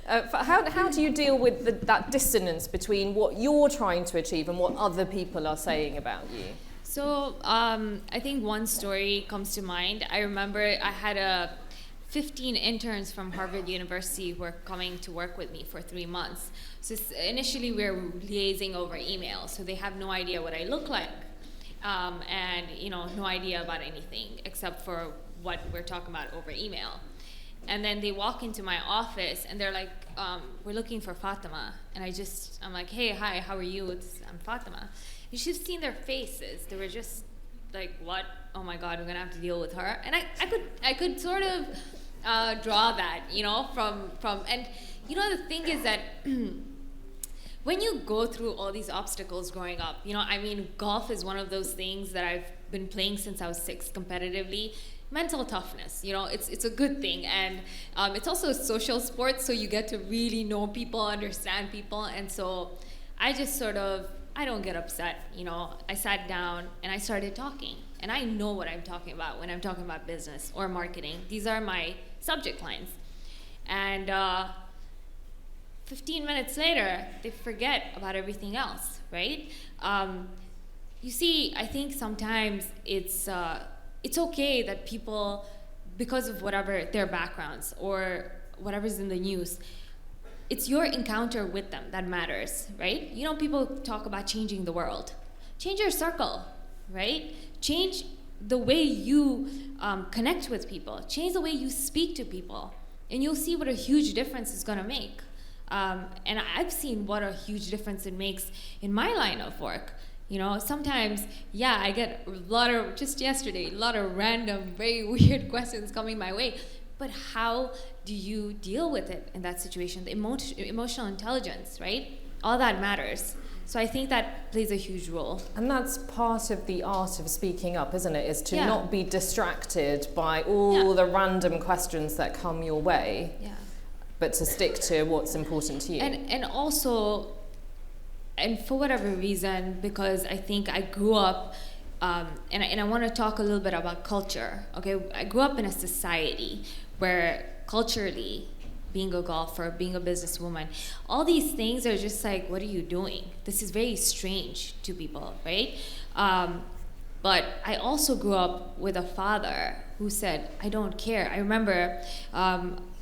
Speaker 1: How do you deal with that dissonance between what you're trying to achieve and what other people are saying about you?
Speaker 4: So I think one story comes to mind. I remember I had 15 interns from Harvard University who were coming to work with me for 3 months. So initially we were liaising over email, so they have no idea what I look like, and no idea about anything except for what we're talking about over email. And then they walk into my office and they're like, we're looking for Fatema. And I'm like, hey, hi, how are you? I'm Fatema. You should have seen their faces. They were just like, what? Oh my God, we're gonna have to deal with her. And I could sort of draw that, from, and the thing is that when you go through all these obstacles growing up, golf is one of those things that I've been playing since I was 6 competitively. Mental toughness, it's a good thing, and it's also a social sport, so you get to really know people, understand people, and so I just I don't get upset, I sat down and I started talking, and I know what I'm talking about when I'm talking about business or marketing. These are my subject lines, and 15 minutes later, they forget about everything else, right? You see, I think sometimes it's okay that people, because of whatever their backgrounds or whatever's in the news, it's your encounter with them that matters, right? People talk about changing the world. Change your circle, right? Change the way you connect with people. Change the way you speak to people. And you'll see what a huge difference it's gonna make. And I've seen what a huge difference it makes in my line of work. Sometimes, I get just yesterday, a lot of random, very weird questions coming my way. But how do you deal with it in that situation? The emotional intelligence, right? All that matters. So I think that plays a huge role.
Speaker 1: And that's part of the art of speaking up, isn't it? Is to not be distracted by all the random questions that come your way, but to stick to what's important to you.
Speaker 4: And also, and for whatever reason, because I think I grew up, and I want to talk a little bit about culture, okay? I grew up in a society where culturally, being a golfer, being a businesswoman, all these things are just like, what are you doing? This is very strange to people, right? But I also grew up with a father who said, I don't care. I remember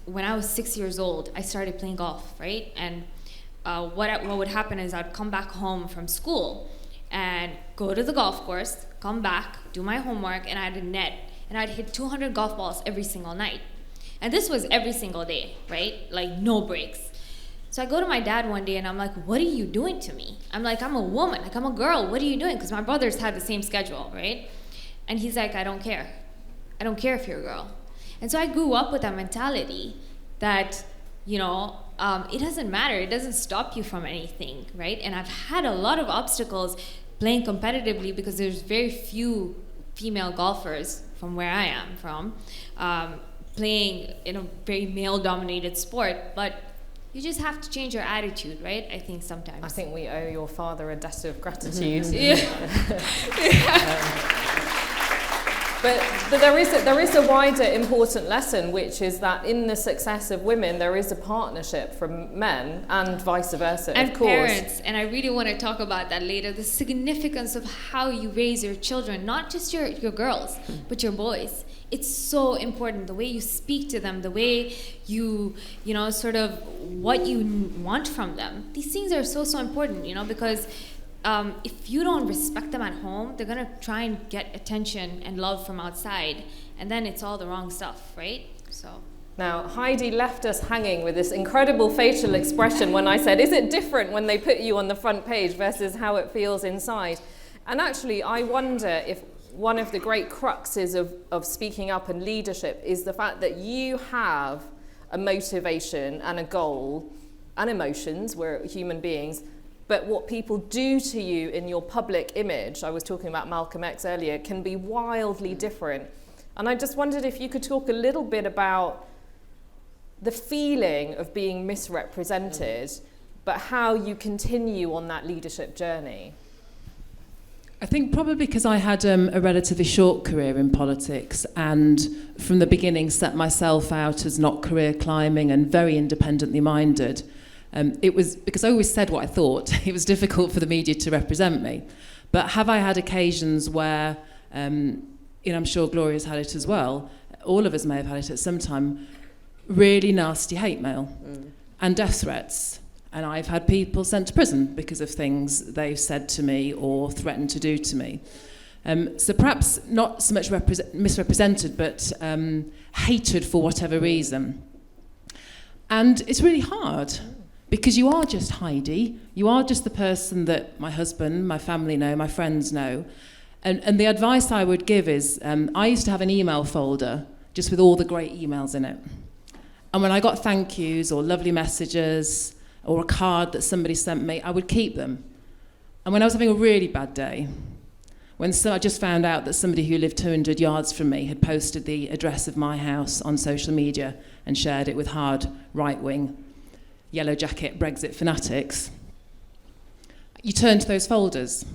Speaker 4: when I was 6 years old, I started playing golf, right? And what would happen is I'd come back home from school and go to the golf course, come back, do my homework, and I had a net, and I'd hit 200 golf balls every single night. And this was every single day, right? Like no breaks. So I go to my dad one day and I'm like, what are you doing to me? I'm like, I'm a woman, like I'm a girl, what are you doing? Because my brothers had the same schedule, right? And he's like, I don't care. I don't care if you're a girl. And so I grew up with that mentality that, it doesn't matter. It doesn't stop you from anything, right? And I've had a lot of obstacles playing competitively because there's very few female golfers from where I am from, playing in a very male-dominated sport. But you just have to change your attitude, right? I think sometimes.
Speaker 1: I think we owe your father a debt of gratitude. But there is a wider important lesson, which is that in the success of women, there is a partnership from men and vice versa,
Speaker 4: and
Speaker 1: of course.
Speaker 4: Parents, and I really want to talk about that later, the significance of how you raise your children, not just your girls, but your boys. It's so important, the way you speak to them, the way you sort of what you want from them. These things are so important, because if you don't respect them at home, they're going to try and get attention and love from outside, and then it's all the wrong stuff, right? So
Speaker 1: now, Heidi left us hanging with this incredible facial expression when I said, is it different when they put you on the front page versus how it feels inside? And actually, I wonder if one of the great cruxes of speaking up and leadership is the fact that you have a motivation and a goal and emotions, we're human beings, but what people do to you in your public image, I was talking about Malcolm X earlier, can be wildly different. And I just wondered if you could talk a little bit about the feeling of being misrepresented, but how you continue on that leadership journey.
Speaker 5: I think probably because I had a relatively short career in politics, and from the beginning set myself out as not career climbing and very independently minded. It was because I always said what I thought. It was difficult for the media to represent me. But have I had occasions where, I'm sure Gloria's had it as well, all of us may have had it at some time, really nasty hate mail and death threats. And I've had people sent to prison because of things they've said to me or threatened to do to me. So perhaps not so much misrepresented, but hated for whatever reason. And it's really hard because you are just Heidi. You are just the person that my husband, my family know, my friends know. And the advice I would give is, I used to have an email folder just with all the great emails in it. And when I got thank yous or lovely messages or a card that somebody sent me, I would keep them. And when I was having a really bad day, I just found out that somebody who lived 200 yards from me had posted the address of my house on social media and shared it with hard right-wing, yellow jacket Brexit fanatics, you turn to those folders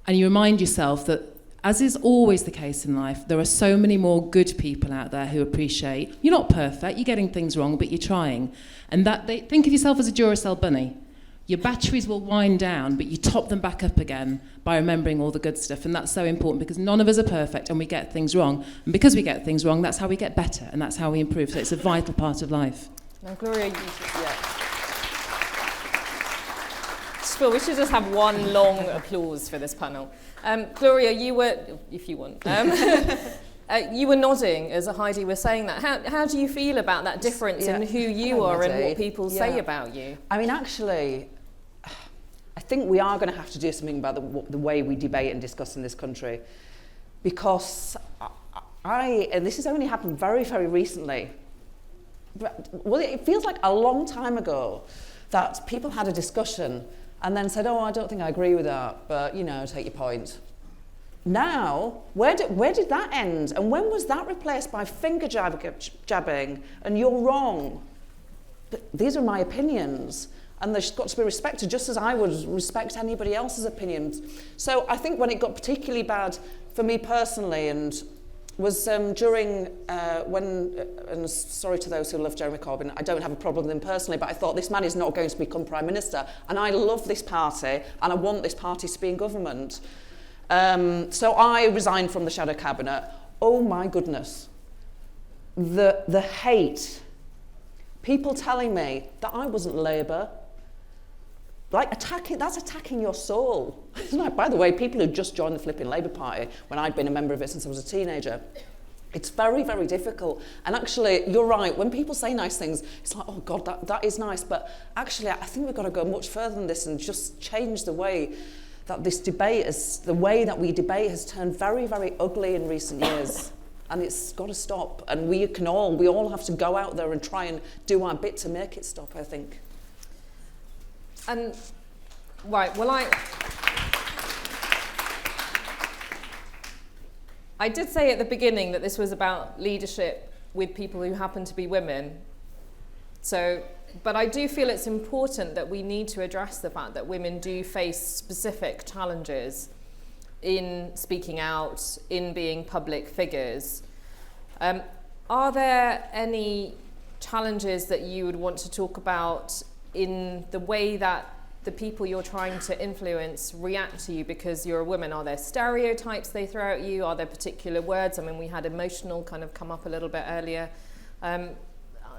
Speaker 5: and you remind yourself that, as is always the case in life, there are so many more good people out there who appreciate you're not perfect, you're getting things wrong, but you're trying. And that think of yourself as a Duracell bunny. Your batteries will wind down, but you top them back up again by remembering all the good stuff. And that's so important because none of us are perfect and we get things wrong. And because we get things wrong, that's how we get better and that's how we improve. So it's a vital part of life.
Speaker 1: Now, Gloria, we should just have one long applause for this panel. Gloria, you were, if you want, you were nodding as Heidi was saying that. How do you feel about that difference in who you are and what people say about you?
Speaker 2: I mean, actually, I think we are going to have to do something about the way we debate and discuss in this country, because and this has only happened very, very recently. Well, it feels like a long time ago that people had a discussion and then said, oh, I don't think I agree with that, but, take your point. Now, where did that end? And when was that replaced by finger jabbing and you're wrong? But these are my opinions, and they've got to be respected just as I would respect anybody else's opinions. So I think when it got particularly bad for me personally, and was during and sorry to those who love Jeremy Corbyn, I don't have a problem with him personally, but I thought this man is not going to become Prime Minister, and I love this party, and I want this party to be in government. So I resigned from the shadow cabinet. Oh my goodness, the hate, people telling me that I wasn't Labour, that's attacking your soul. By the way, people who just joined the flipping Labour Party when I'd been a member of it since I was a teenager. It's very, very difficult. And actually, you're right, when people say nice things, it's like, oh God, that is nice. But actually, I think we've got to go much further than this and just change the way that the way that we debate has turned very, very ugly in recent years. And it's got to stop. And we all have to go out there and try and do our bit to make it stop, I think.
Speaker 1: And, right, well, I did say at the beginning that this was about leadership with people who happen to be women. But I do feel it's important that we need to address the fact that women do face specific challenges in speaking out, in being public figures. Are there any challenges that you would want to talk about in the way that the people you're trying to influence react to you because you're a woman? Are there stereotypes they throw at you? Are there particular words? I mean, we had emotional kind of come up a little bit earlier.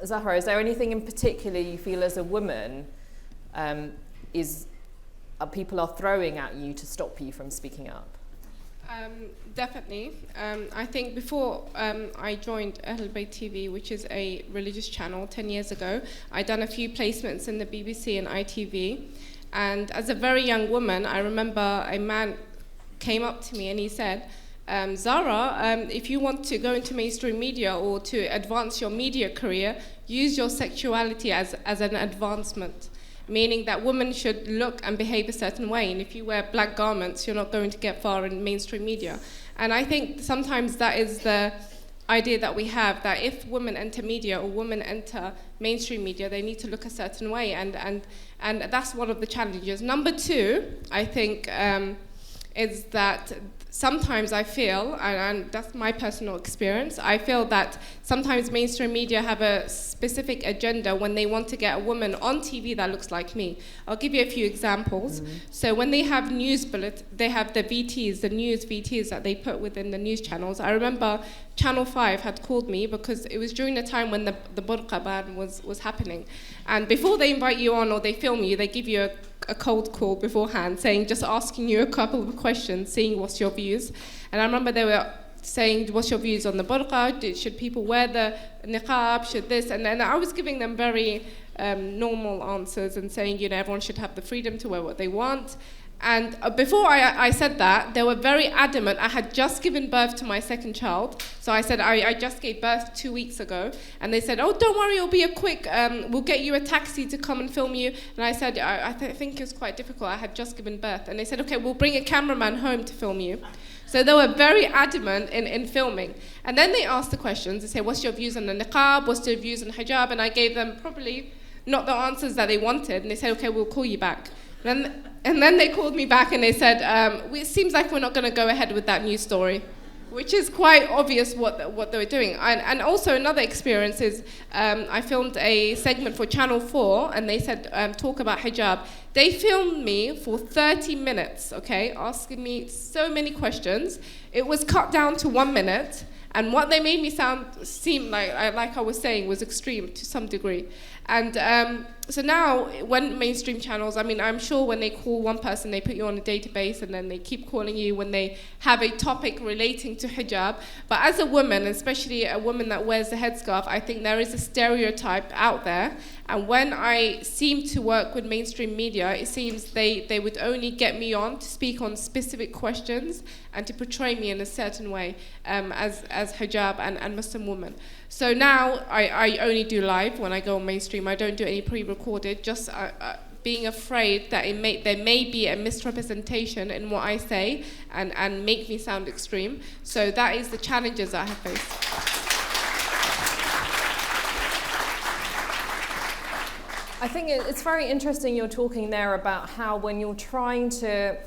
Speaker 1: Zahra, is there anything in particular you feel as a woman people are throwing at you to stop you from speaking up?
Speaker 3: Definitely. I think before I joined Ahl Bayt TV, which is a religious channel 10 years ago, I'd done a few placements in the BBC and ITV. And as a very young woman, I remember a man came up to me and he said, Zahra, if you want to go into mainstream media or to advance your media career, use your sexuality as an advancement, meaning that women should look and behave a certain way. And if you wear black garments, you're not going to get far in mainstream media. And I think sometimes that is the idea that we have, that if women enter media or women enter mainstream media, they need to look a certain way. And that's one of the challenges. Number two, I think, is that sometimes I feel, and that's my personal experience, I feel that sometimes mainstream media have a specific agenda when they want to get a woman on TV that looks like me. I'll give you a few examples. So when they have news bullets, they have the VTs, the news VTs that they put within the news channels. I remember Channel 5 had called me because it was during the time when the burqa ban was happening. And before they invite you on or they film you, they give you a cold call beforehand, just asking you a couple of questions, seeing what's your views. And I remember they were saying, what's your views on the burqa? Should people wear the niqab? Should this? And then I was giving them very normal answers and saying, everyone should have the freedom to wear what they want. And before I said that, they were very adamant. I had just given birth to my second child. So I said, I just gave birth 2 weeks ago. And they said, oh, don't worry, it'll be a quick, we'll get you a taxi to come and film you. And I said, I think it was quite difficult. I had just given birth. And they said, okay, we'll bring a cameraman home to film you. So they were very adamant in filming. And then they asked the questions. They said, what's your views on the niqab? What's your views on hijab? And I gave them probably not the answers that they wanted. And they said, okay, we'll call you back. And then they called me back and they said, it seems like we're not going to go ahead with that news story, which is quite obvious what they were doing. And also another experience is I filmed a segment for Channel 4 and they said, talk about hijab. They filmed me for 30 minutes, okay, asking me so many questions. It was cut down to 1 minute. And what they made me seem like I was saying, was extreme to some degree. And so now, when mainstream channels, I'm sure when they call one person, they put you on a database and then they keep calling you when they have a topic relating to hijab. But as a woman, especially a woman that wears the headscarf, I think there is a stereotype out there. And when I seem to work with mainstream media, it seems they would only get me on to speak on specific questions and to portray me in a certain way as hijab and Muslim woman. So now I only do live when I go on mainstream. I don't do any pre-recorded, just being afraid that there may be a misrepresentation in what I say and make me sound extreme. So that is the challenges I have faced.
Speaker 1: I think it's very interesting you're talking there about how when you're trying to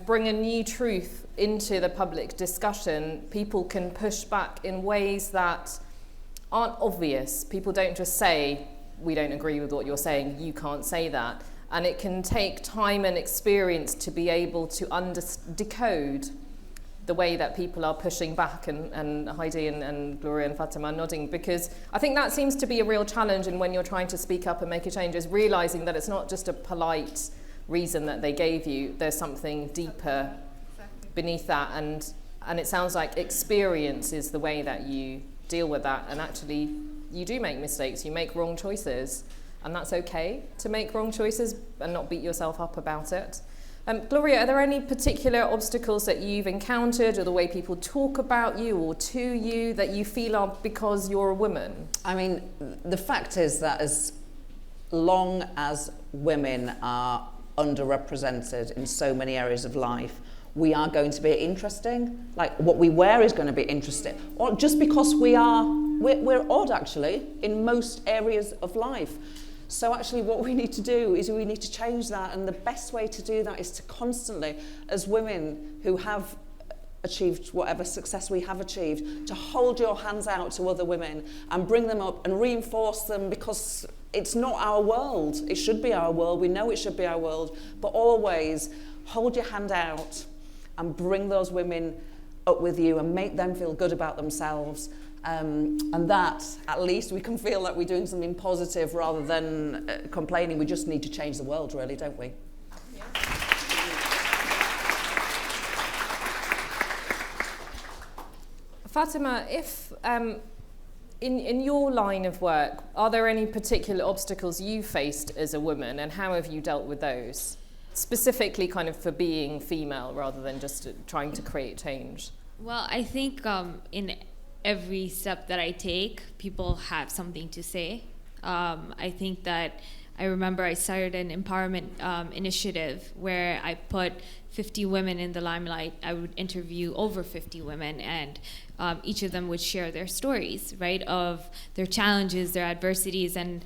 Speaker 1: bring a new truth into the public discussion, people can push back in ways that aren't obvious. People don't just say, we don't agree with what you're saying, you can't say that. And it can take time and experience to be able to decode the way that people are pushing back, and Heidi and Gloria and Fatema are nodding, because I think that seems to be a real challenge. And when you're trying to speak up and make a change, is realizing that it's not just a polite reason that they gave you, there's something deeper beneath that. And it sounds like experience is the way that you deal with that. And actually, you do make mistakes, you make wrong choices, and that's okay to make wrong choices and not beat yourself up about it. Gloria, are there any particular obstacles that you've encountered, or the way people talk about you or to you, that you feel are because you're a woman?
Speaker 2: The fact is that as long as women are underrepresented in so many areas of life, we are going to be interesting. Like, what we wear is going to be interesting. Or just because we're odd, actually, in most areas of life. So actually what we need to do is we need to change that, and the best way to do that is to constantly, as women who have achieved whatever success we have achieved, to hold your hands out to other women and bring them up and reinforce them, because it's not our world. It should be our world. We know it should be our world, but always hold your hand out and bring those women up with you and make them feel good about themselves. And that, at least, we can feel that we're doing something positive rather than complaining. We just need to change the world, really, don't we?
Speaker 3: Yeah.
Speaker 1: Fatema, if in your line of work, are there any particular obstacles you faced as a woman, and how have you dealt with those? Specifically kind of for being female rather than just trying to create change.
Speaker 4: Well, I think in every step that I take, people have something to say. I think that I remember I started an empowerment initiative where I put 50 women in the limelight. I would interview over 50 women, and each of them would share their stories, right, of their challenges, their adversities, and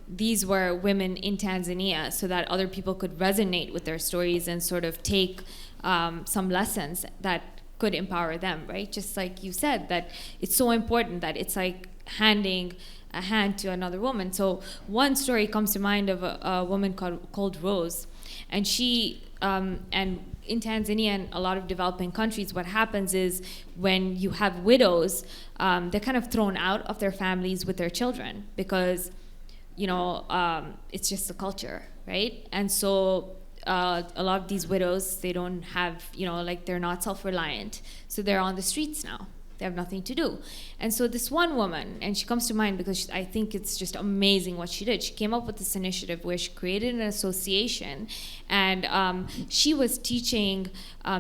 Speaker 4: these were women in Tanzania, so that other people could resonate with their stories and sort of take some lessons that could empower them, right? Just like you said, that it's so important that it's like handing a hand to another woman. So one story comes to mind of a woman called Rose, and she and in Tanzania and a lot of developing countries, what happens is when you have widows, they're kind of thrown out of their families with their children because, you know, it's just the culture, right? And so a lot of these widows, they don't have, you know, like they're not self-reliant, so they're on the streets now. They have nothing to do. And so this one woman, and she comes to mind because I think it's just amazing what she did. She came up with this initiative where she created an association, and she was teaching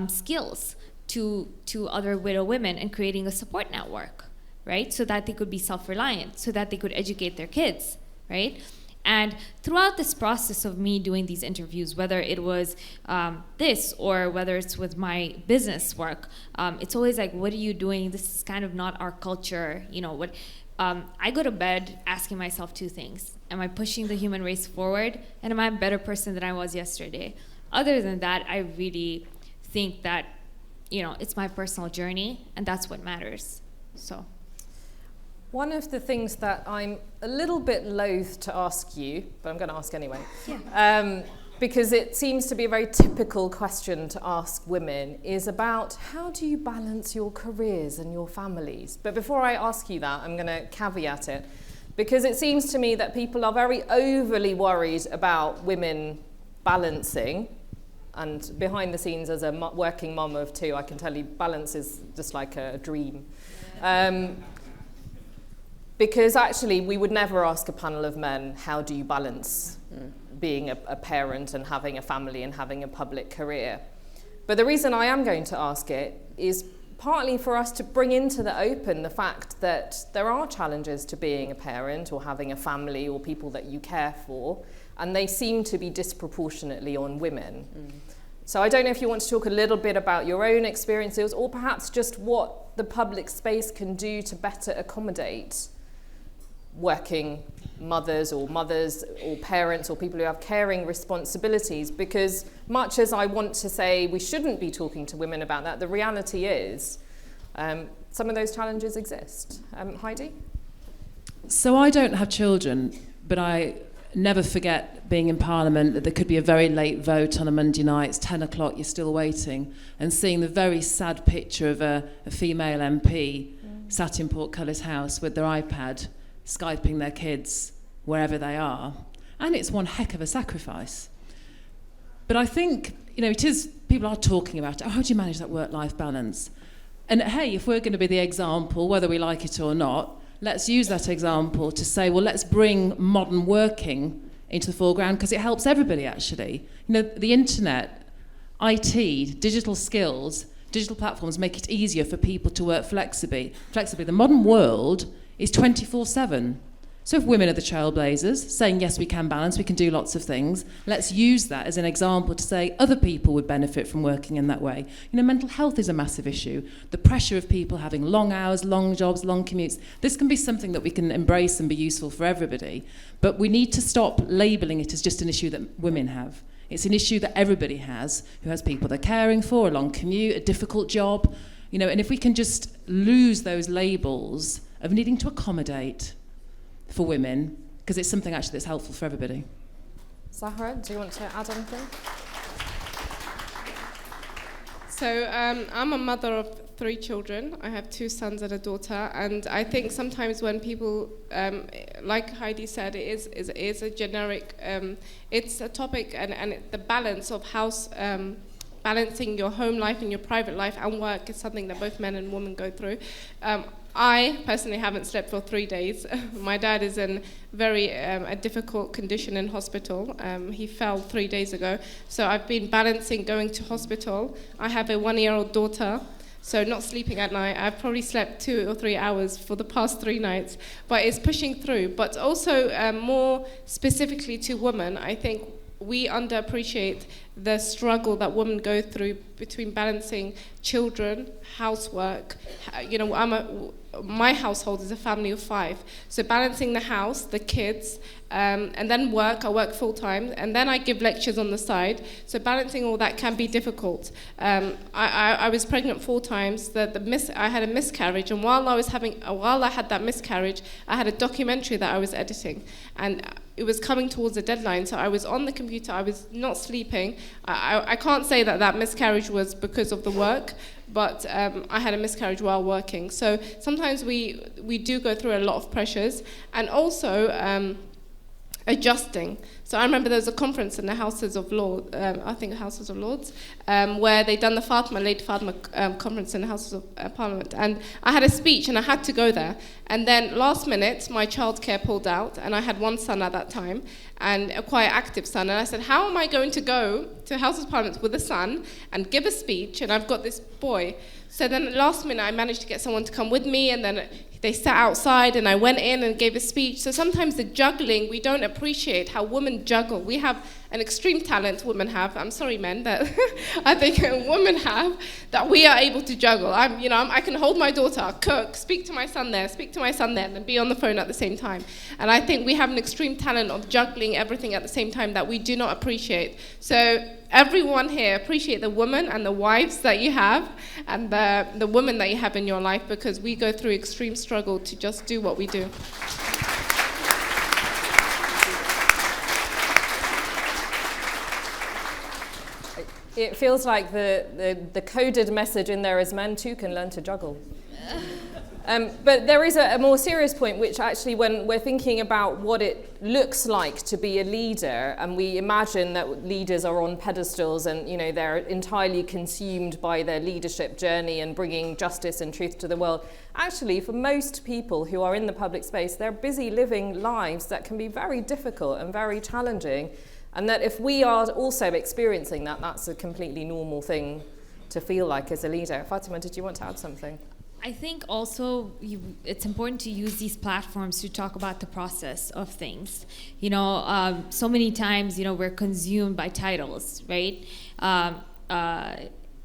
Speaker 4: skills to other widow women and creating a support network, right? So that they could be self-reliant, so that they could educate their kids, right? And throughout this process of me doing these interviews, whether it was this or whether it's with my business work, it's always like, what are you doing? This is kind of not our culture. You know, what? I go to bed asking myself two things. Am I pushing the human race forward? And am I a better person than I was yesterday? Other than that, I really think that, you know, it's my personal journey, and that's what matters. So.
Speaker 1: One of the things that I'm a little bit loath to ask you, but I'm going to ask anyway, because it seems to be a very typical question to ask women, is about how do you balance your careers and your families? But before I ask you that, I'm going to caveat it, because it seems to me that people are very overly worried about women balancing, and behind the scenes as a working mum of two, I can tell you balance is just like a dream. Because actually, we would never ask a panel of men, how do you balance being a parent and having a family and having a public career? But the reason I am going to ask it is partly for us to bring into the open the fact that there are challenges to being a parent or having a family or people that you care for, and they seem to be disproportionately on women. So I don't know if you want to talk a little bit about your own experiences, or perhaps just what the public space can do to better accommodate working mothers or parents or people who have caring responsibilities, because much as I want to say we shouldn't be talking to women about that, the reality is some of those challenges exist. Heidi?
Speaker 5: So I don't have children, but I never forget being in Parliament that there could be a very late vote on a Monday night, it's 10 o'clock, you're still waiting, and seeing the very sad picture of a female MP sat in Portcullis House with their iPad, Skyping their kids wherever they are, and it's one heck of a sacrifice. But I think, you know, it is, people are talking about it. How do you manage that work-life balance? And hey, if we're going to be the example, whether we like it or not, let's use that example to say, well, let's bring modern working into the foreground, because it helps everybody, actually. You know, the internet, IT, digital skills, digital platforms make it easier for people to work flexibly. The modern world is 24/7. So if women are the trailblazers, saying, yes, we can balance, we can do lots of things, let's use that as an example to say other people would benefit from working in that way. You know, mental health is a massive issue. The pressure of people having long hours, long jobs, long commutes. This can be something that we can embrace and be useful for everybody. But we need to stop labelling it as just an issue that women have. It's an issue that everybody has, who has people they're caring for, a long commute, a difficult job. You know, and if we can just lose those labels of needing to accommodate for women, because it's something actually that's helpful for everybody.
Speaker 1: Zahra, do you want to add anything?
Speaker 3: So I'm a mother of 3 children. I have 2 sons and a daughter, and I think sometimes when people, like Heidi said, it is a generic, it's a topic, and the balance of house, balancing your home life and your private life and work is something that both men and women go through. I personally haven't slept for 3 days. My dad is in very a difficult condition in hospital. He fell 3 days ago. So I've been balancing going to hospital. I have a 1-year-old daughter. So not sleeping at night. I've probably slept 2 or 3 hours for the past 3 nights, but it's pushing through. But also more specifically to women, I think we underappreciate the struggle that women go through between balancing children, housework. You know, my household is a family of 5. So balancing the house, the kids, and then work. I work full time, and then I give lectures on the side. So balancing all that can be difficult. I was pregnant 4 times. I had a miscarriage, and while I had that miscarriage, I had a documentary that I was editing, and it was coming towards a deadline. So I was on the computer. I was not sleeping. I can't say that miscarriage was because of the work, but I had a miscarriage while working. So sometimes we do go through a lot of pressures, and also adjusting. So I remember there was a conference in the Houses of Lords, Houses of Lords, where they'd done the Lady Fatema conference in the Houses of Parliament, and I had a speech and I had to go there. And then last minute, my childcare pulled out, and I had 1 son at that time, and a quite active son. And I said, how am I going to go to Houses of Parliament with a son and give a speech, and I've got this boy? So then last minute, I managed to get someone to come with me, and then they sat outside, and I went in and gave a speech. So sometimes the juggling, we don't appreciate how women juggle. We have an extreme talent women have. I'm sorry, men, that I think women have, that we are able to juggle. I can hold my daughter, cook, speak to my son there, and then be on the phone at the same time. And I think we have an extreme talent of juggling everything at the same time that we do not appreciate. So everyone here, appreciate the women and the wives that you have, and the women that you have in your life, because we go through extreme struggle to just do what we do.
Speaker 1: It feels like the coded message in there is men too can learn to juggle. But there is a more serious point, which actually, when we're thinking about what it looks like to be a leader, and we imagine that leaders are on pedestals and they're entirely consumed by their leadership journey and bringing justice and truth to the world. Actually, for most people who are in the public space, they're busy living lives that can be very difficult and very challenging. And that if we are also experiencing that, that's a completely normal thing to feel like as a leader. Fatema, did you want to add something?
Speaker 4: I think also it's important to use these platforms to talk about the process of things. So many times, we're consumed by titles, right?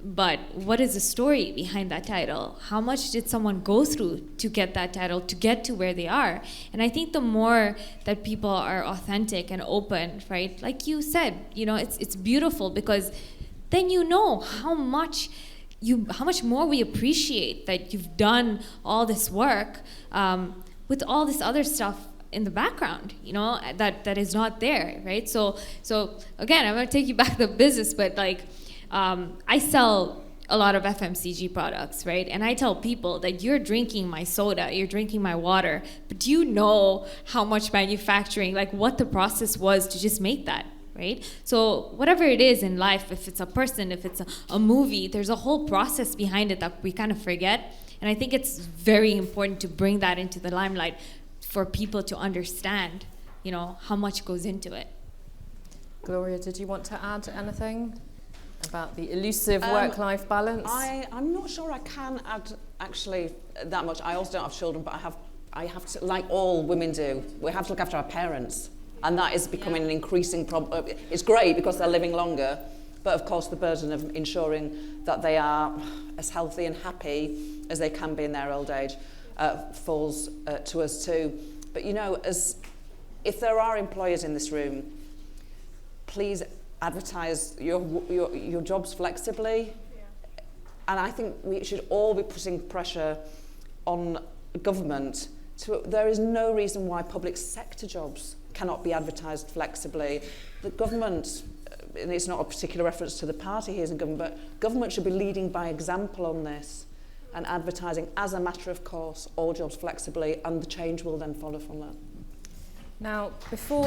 Speaker 4: But what is the story behind that title? How much did someone go through to get that title, to get to where they are? And I think the more that people are authentic and open, right? Like you said, it's beautiful, because then how much more we appreciate that you've done all this work with all this other stuff in the background, that is not there, right? So again, I'm gonna take you back to business, but I sell a lot of FMCG products, right? And I tell people that you're drinking my soda, you're drinking my water, but do you know how much manufacturing, what the process was to just make that, right? So whatever it is in life, if it's a person, if it's a movie, there's a whole process behind it that we kind of forget. And I think it's very important to bring that into the limelight for people to understand, how much goes into it.
Speaker 1: Gloria, did you want to add anything about the elusive work-life balance?
Speaker 2: I'm not sure I can add actually that much. I also don't have children, but I have to, like all women do, we have to look after our parents, and that is becoming an increasing problem. It's great because they're living longer, but of course the burden of ensuring that they are as healthy and happy as they can be in their old age falls to us too. But if there are employers in this room, please advertise your jobs flexibly. Yeah. And I think we should all be putting pressure on government. There is no reason why public sector jobs cannot be advertised flexibly. The government, and it's not a particular reference to the party here in government, but government should be leading by example on this and advertising as a matter of course all jobs flexibly, and the change will then follow from that.
Speaker 1: Now, before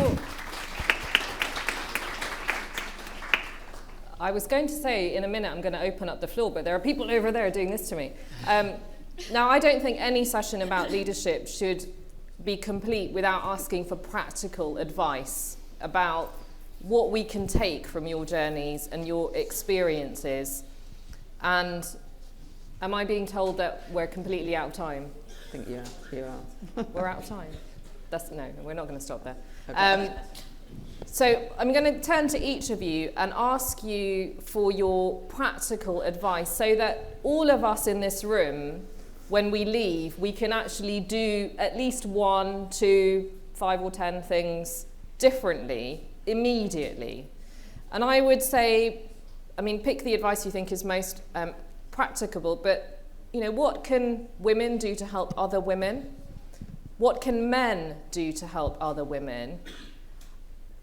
Speaker 1: I was going to say in a minute I'm going to open up the floor, but there are people over there doing this to me. Now, I don't think any session about leadership should be complete without asking for practical advice about what we can take from your journeys and your experiences. And Am I being told that we're completely out of time?
Speaker 2: I think you are.
Speaker 1: We're out of time. No, we're not going to stop there.
Speaker 2: Okay.
Speaker 1: So I'm going to turn to each of you and ask you for your practical advice so that all of us in this room, when we leave, we can actually do at least 1, 2, 5 or 10 things differently immediately. And I would say, pick the advice you think is most practicable, but what can women do to help other women? What can men do to help other women?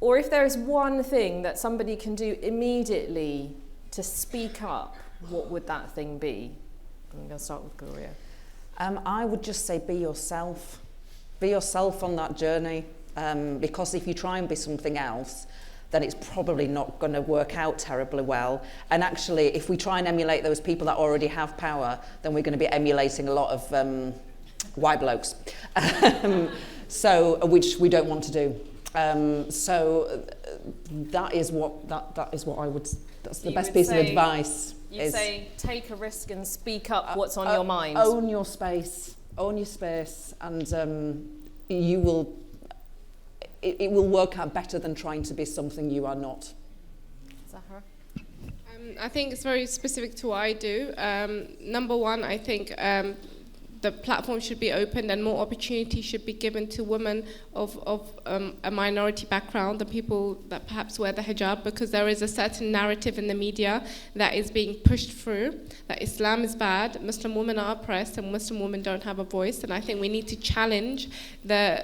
Speaker 1: Or if there is one thing that somebody can do immediately to speak up, what would that thing be? I'm going to start with Gloria.
Speaker 2: I would just say be yourself. Be yourself on that journey, because if you try and be something else, then it's probably not going to work out terribly well. And actually, if we try and emulate those people that already have power, then we're going to be emulating a lot of white blokes, which we don't want to do. So that is what I would. That's the best piece of advice.
Speaker 1: You say take a risk and speak up what's on your mind.
Speaker 2: Own your space, and you will. It will work out better than trying to be something you are not.
Speaker 1: Zahra?
Speaker 3: I think it's very specific to what I do. Number one, I think the platform should be opened and more opportunity should be given to women of a minority background, the people that perhaps wear the hijab, because there is a certain narrative in the media that is being pushed through, that Islam is bad, Muslim women are oppressed, and Muslim women don't have a voice. And I think we need to challenge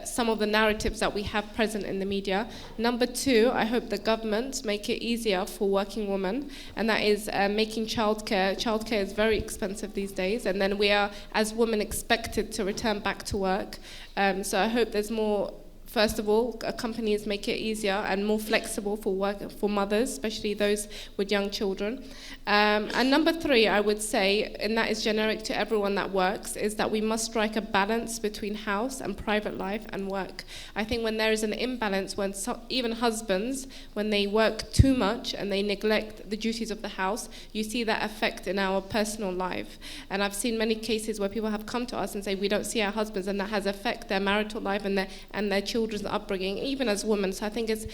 Speaker 3: some of the narratives that we have present in the media. Number two, I hope the government make it easier for working women, and that is making childcare. Childcare is very expensive these days, and then we are, as women, expected to return back to work. So I hope there's more. First of all, companies make it easier and more flexible for mothers, especially those with young children. And number three, I would say, and that is generic to everyone that works, is that we must strike a balance between house and private life and work. I think when there is an imbalance, when even husbands, when they work too much and they neglect the duties of the house, you see that effect in our personal life. And I've seen many cases where people have come to us and say, we don't see our husbands, and that has affected their marital life and their children's upbringing, even as women. So I think it's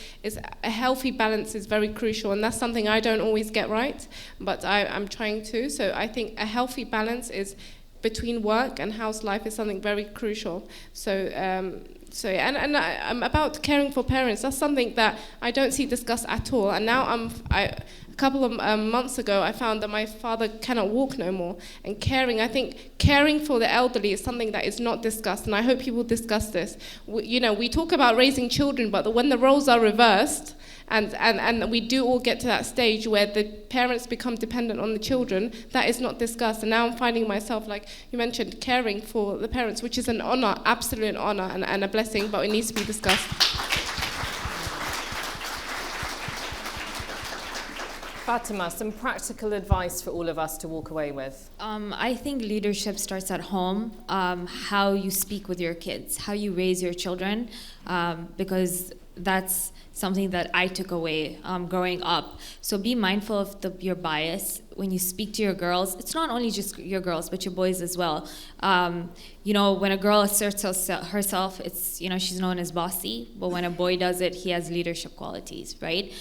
Speaker 3: a healthy balance is very crucial, and that's something I don't always get right, but I'm trying to. So I think a healthy balance is between work and house life is something very crucial. And I'm about caring for parents. That's something that I don't see discussed at all. And now a couple of months ago, I found that my father cannot walk no more. And I think caring for the elderly is something that is not discussed. And I hope people discuss this. We talk about raising children, but when the roles are reversed, and we do all get to that stage where the parents become dependent on the children, that is not discussed. And now I'm finding myself, like you mentioned, caring for the parents, which is an honor, absolute honor, and a blessing, but it needs to be discussed.
Speaker 1: Fatema, some practical advice for all of us to walk away with.
Speaker 4: I think leadership starts at home, how you speak with your kids, how you raise your children, because that's something that I took away growing up. So be mindful of your bias when you speak to your girls. It's not only just your girls, but your boys as well. When a girl asserts herself, it's, she's known as bossy, but when a boy does it, he has leadership qualities, right?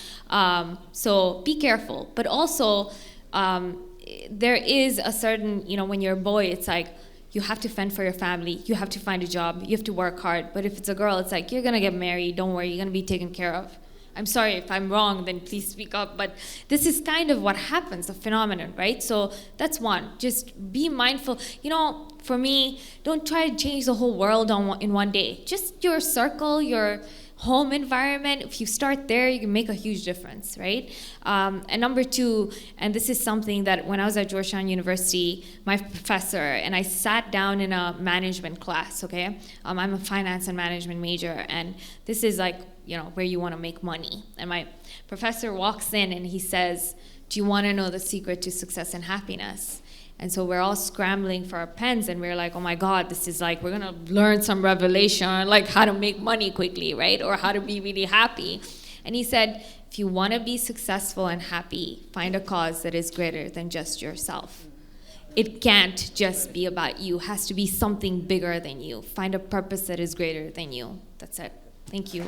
Speaker 4: So be careful. But also, there is a certain, when you're a boy, it's like, you have to fend for your family, you have to find a job, you have to work hard. But if it's a girl, it's like, you're gonna get married, don't worry, you're gonna be taken care of. I'm sorry, if I'm wrong, then please speak up. But this is kind of what happens, a phenomenon, right? So that's one, just be mindful. For me, don't try to change the whole world in one day. Just your circle, your home environment, if you start there, you can make a huge difference, right? And number two, and this is something that when I was at Georgetown University, my professor, and I sat down in a management class, okay? I'm a finance and management major, and this is like, where you want to make money. And my professor walks in and he says, do you want to know the secret to success and happiness? And so we're all scrambling for our pens, and we're like, oh my God, this is like, we're gonna learn some revelation on like how to make money quickly, right? Or how to be really happy. And he said, if you wanna be successful and happy, find a cause that is greater than just yourself. it can't just be about you. It has to be something bigger than you. Find a purpose that is greater than you. That's it. Thank you.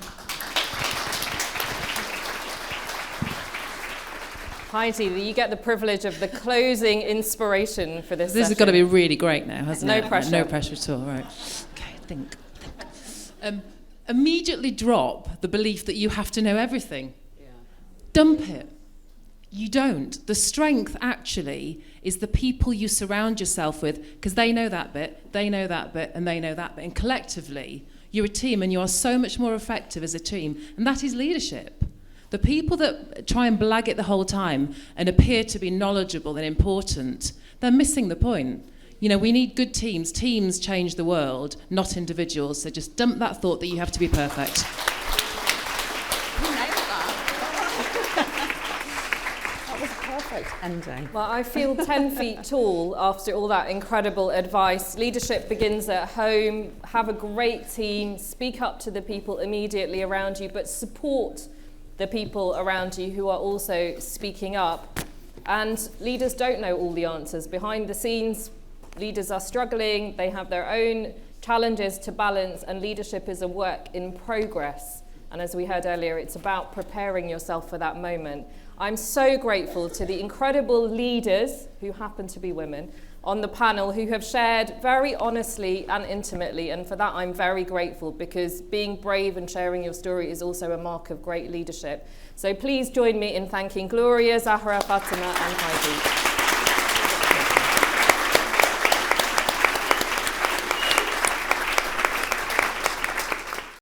Speaker 1: Heidi, you get the privilege of the closing inspiration for this
Speaker 5: This
Speaker 1: session.
Speaker 5: has got to be really great now, hasn't it?
Speaker 1: No pressure.
Speaker 5: No pressure at all, right. Okay, think. Immediately drop the belief that you have to know everything. Yeah. Dump it. You don't. The strength actually is the people you surround yourself with, because they know that bit, they know that bit, and they know that bit. And collectively, you're a team and you are so much more effective as a team. And that is leadership. The people that try and blag it the whole time and appear to be knowledgeable and important, they're missing the point. You know, we need good teams. Teams change the world, not individuals. So just dump that thought that you have to be perfect.
Speaker 2: Ending.
Speaker 1: Well, I feel 10 feet tall after all that incredible advice. Leadership begins at home. Have a great team. Speak up to the people immediately around you, but support the people around you who are also speaking up. And leaders don't know all the answers. Behind the scenes, leaders are struggling. They have their own challenges to balance, and leadership is a work in progress. And as we heard earlier, it's about preparing yourself for that moment. I'm so grateful to the incredible leaders, who happen to be women, on the panel who have shared very honestly and intimately, and for that I'm very grateful, because being brave and sharing your story is also a mark of great leadership. So please join me in thanking Gloria, Zahra, Fatema and Heidi.